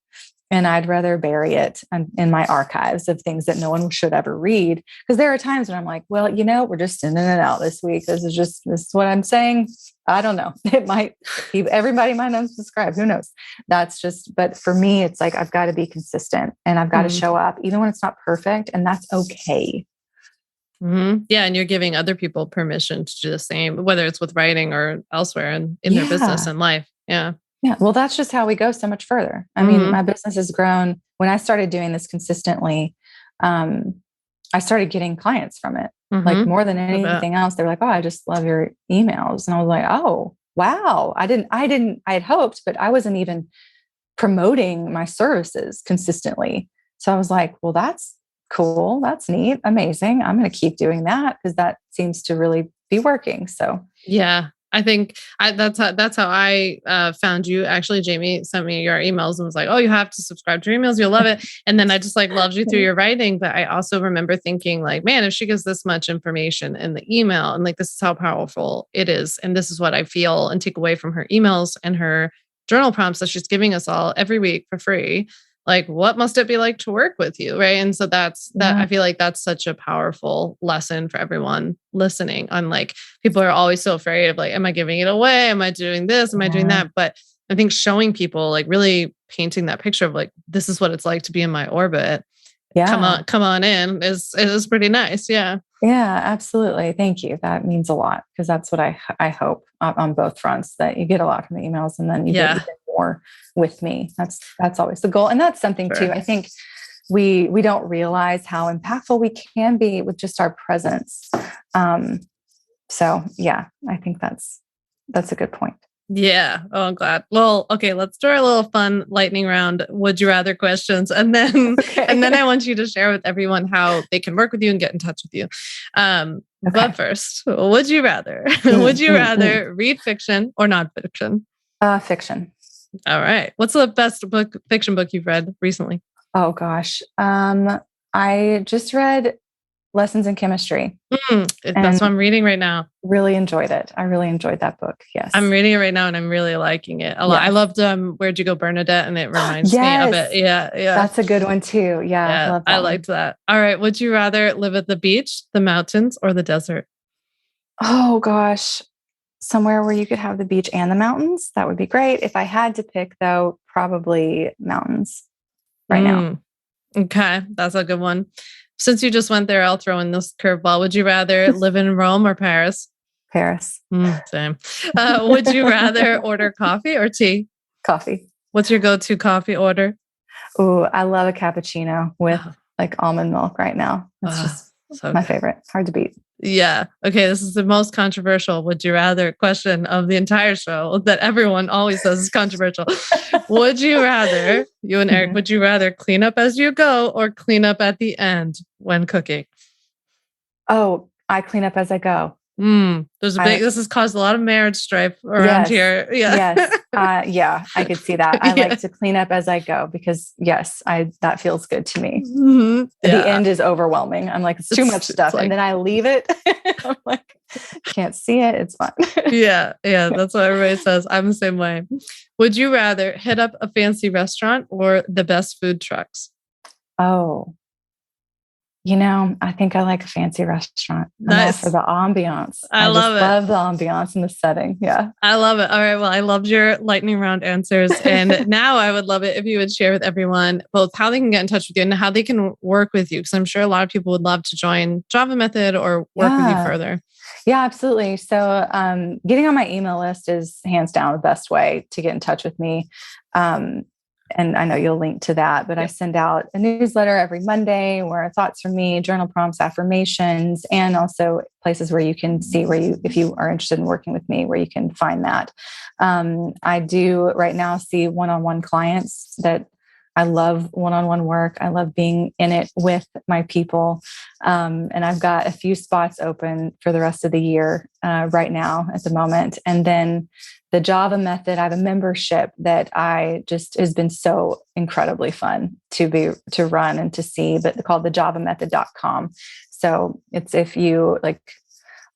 And I'd rather bury it in my archives of things that no one should ever read. Because there are times when I'm like, well, we're just sending it out this week. This is what I'm saying. I don't know. Everybody might unsubscribe. Who knows? But for me, it's like, I've got to be consistent and I've got to show up, even when it's not perfect. And that's okay. Mm-hmm. Yeah. And you're giving other people permission to do the same, whether it's with writing or elsewhere in their business and life. Yeah. Yeah. Well, that's just how we go so much further. I mean, my business has grown. When I started doing this consistently, I started getting clients from it. Like more than anything else. They were like, oh, I just love your emails. And I was like, oh, wow. I had hoped, but I wasn't even promoting my services consistently. So I was like, well, that's cool. That's neat. Amazing. I'm going to keep doing that because that seems to really be working. So yeah, I think that's how I found you. Actually, Jamie sent me your emails and was like, oh, you have to subscribe to your emails. You'll love it. And then I just like loved you through your writing. But I also remember thinking like, man, if she gives this much information in the email and like, this is how powerful it is. And this is what I feel and take away from her emails and her journal prompts that she's giving us all every week for free. Like, what must it be like to work with you? Right. And so that's that. I feel like that's such a powerful lesson for everyone listening on like, people are always so afraid of like, am I giving it away? Am I doing this? Am I doing that? But I think showing people like really painting that picture of like, this is what it's like to be in my orbit. Yeah. Come on in is pretty nice. Yeah. Yeah, absolutely. Thank you. That means a lot because that's what I hope on both fronts, that you get a lot from the emails and then you get even more with me. That's always the goal. And that's something too. I think we don't realize how impactful we can be with just our presence. So yeah, I think that's a good point. Yeah. Oh, I'm glad. Well, okay, let's do our little fun lightning round. Would you rather questions? And then, and then I want you to share with everyone how they can work with you and get in touch with you. But first, would you rather read fiction or nonfiction? Fiction. All right. What's the best fiction book you've read recently? Oh gosh. I just read Lessons in Chemistry. That's what I'm reading right now. Really enjoyed it. I really enjoyed that book. Yes. I'm reading it right now and I'm really liking it a lot. I loved Where'd You Go, Bernadette? And it reminds me of it. Yeah. Yeah. That's a good one too. Yeah. I liked that. All right. Would you rather live at the beach, the mountains, or the desert? Oh gosh. somewhere where you could have the beach and the mountains. That would be great. If I had to pick, though, probably mountains right now. Okay, that's a good one. Since you just went there, I'll throw in this curveball. Would you rather live in Rome or Paris? Paris. Same. Would you rather order coffee or tea? Coffee. What's your go-to coffee order? Oh, I love a cappuccino with like almond milk right now. That's just so my good. favorite. Hard to beat. Yeah. Okay. This is the most controversial would you rather question of the entire show that everyone always says is controversial. Would you rather, you and Eric, would you rather clean up as you go or clean up at the end when cooking? Oh, I clean up as I go. This has caused a lot of marriage strife around here. Yeah. Yes. Yeah, I could see that. I like to clean up as I go because that feels good to me. The end is overwhelming. I'm like, it's too much stuff. And then I leave it. I'm like, can't see it. It's fine. Yeah. That's what everybody says. I'm the same way. Would you rather hit up a fancy restaurant or the best food trucks? Oh, I think I like a fancy restaurant. Nice. For the ambiance. I love love the ambiance and the setting. Yeah. I love it. All right. Well, I loved your lightning round answers. And now I would love it if you would share with everyone both how they can get in touch with you and how they can work with you. Because I'm sure a lot of people would love to join Java Method or work with you further. Yeah, absolutely. So getting on my email list is hands down the best way to get in touch with me. And I know you'll link to that, but I send out a newsletter every Monday where thoughts from me, journal prompts, affirmations, and also places where you can see if you are interested in working with me, where you can find that. I do right now see one-on-one clients that I love one-on-one work. I love being in it with my people. And I've got a few spots open for the rest of the year right now at the moment. And then the Java Method, I have a membership that has been so incredibly fun to run and to see, but called the javamethod.com. So it's if you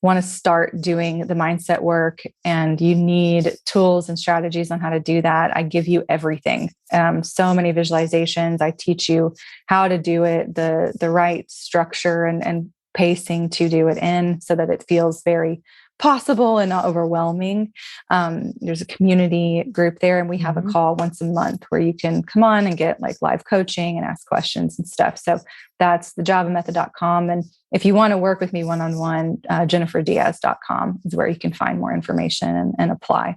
want to start doing the mindset work and you need tools and strategies on how to do that, I give you everything. So many visualizations. I teach you how to do it, the right structure and pacing to do it in so that it feels very possible and not overwhelming. There's a community group there, and we have a call once a month where you can come on and get live coaching and ask questions and stuff. So that's the javamethod.com. And if you want to work with me one-on-one, jenniferdiaz.com is where you can find more information and apply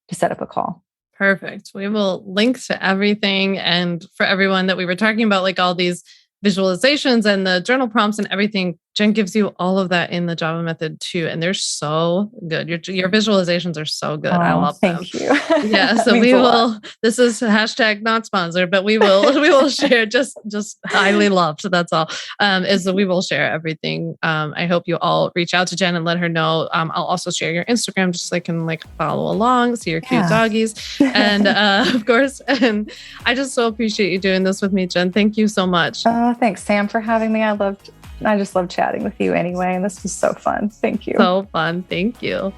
to set up a call. Perfect. We will link to everything. And for everyone that we were talking about, all these visualizations and the journal prompts and everything, Jen gives you all of that in the Java Method too. And they're so good. Your visualizations are so good. I love them. Thank you. Yeah. So we will, this is hashtag not sponsored, but we will share just highly loved. So that's all, is that we will share everything. I hope you all reach out to Jen and let her know. I'll also share your Instagram just so I can follow along, see your cute doggies. And of course, and I just so appreciate you doing this with me, Jen. Thank you so much. Oh, thanks, Sam, for having me. I just love chatting with you anyway. And this was so fun. Thank you. So fun. Thank you.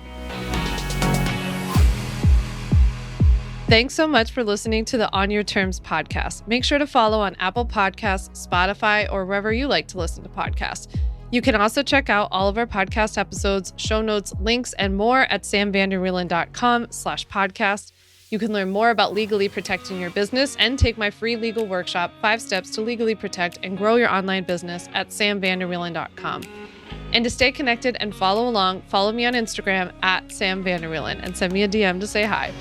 Thanks so much for listening to the On Your Terms podcast. Make sure to follow on Apple Podcasts, Spotify, or wherever you like to listen to podcasts. You can also check out all of our podcast episodes, show notes, links, and more at samvanderwielen.com/podcast. You can learn more about legally protecting your business and take my free legal workshop, 5 Steps to Legally Protect and Grow Your Online Business at samvanderwielen.com. And to stay connected and follow along, follow me on Instagram at samvanderwielen and send me a DM to say hi.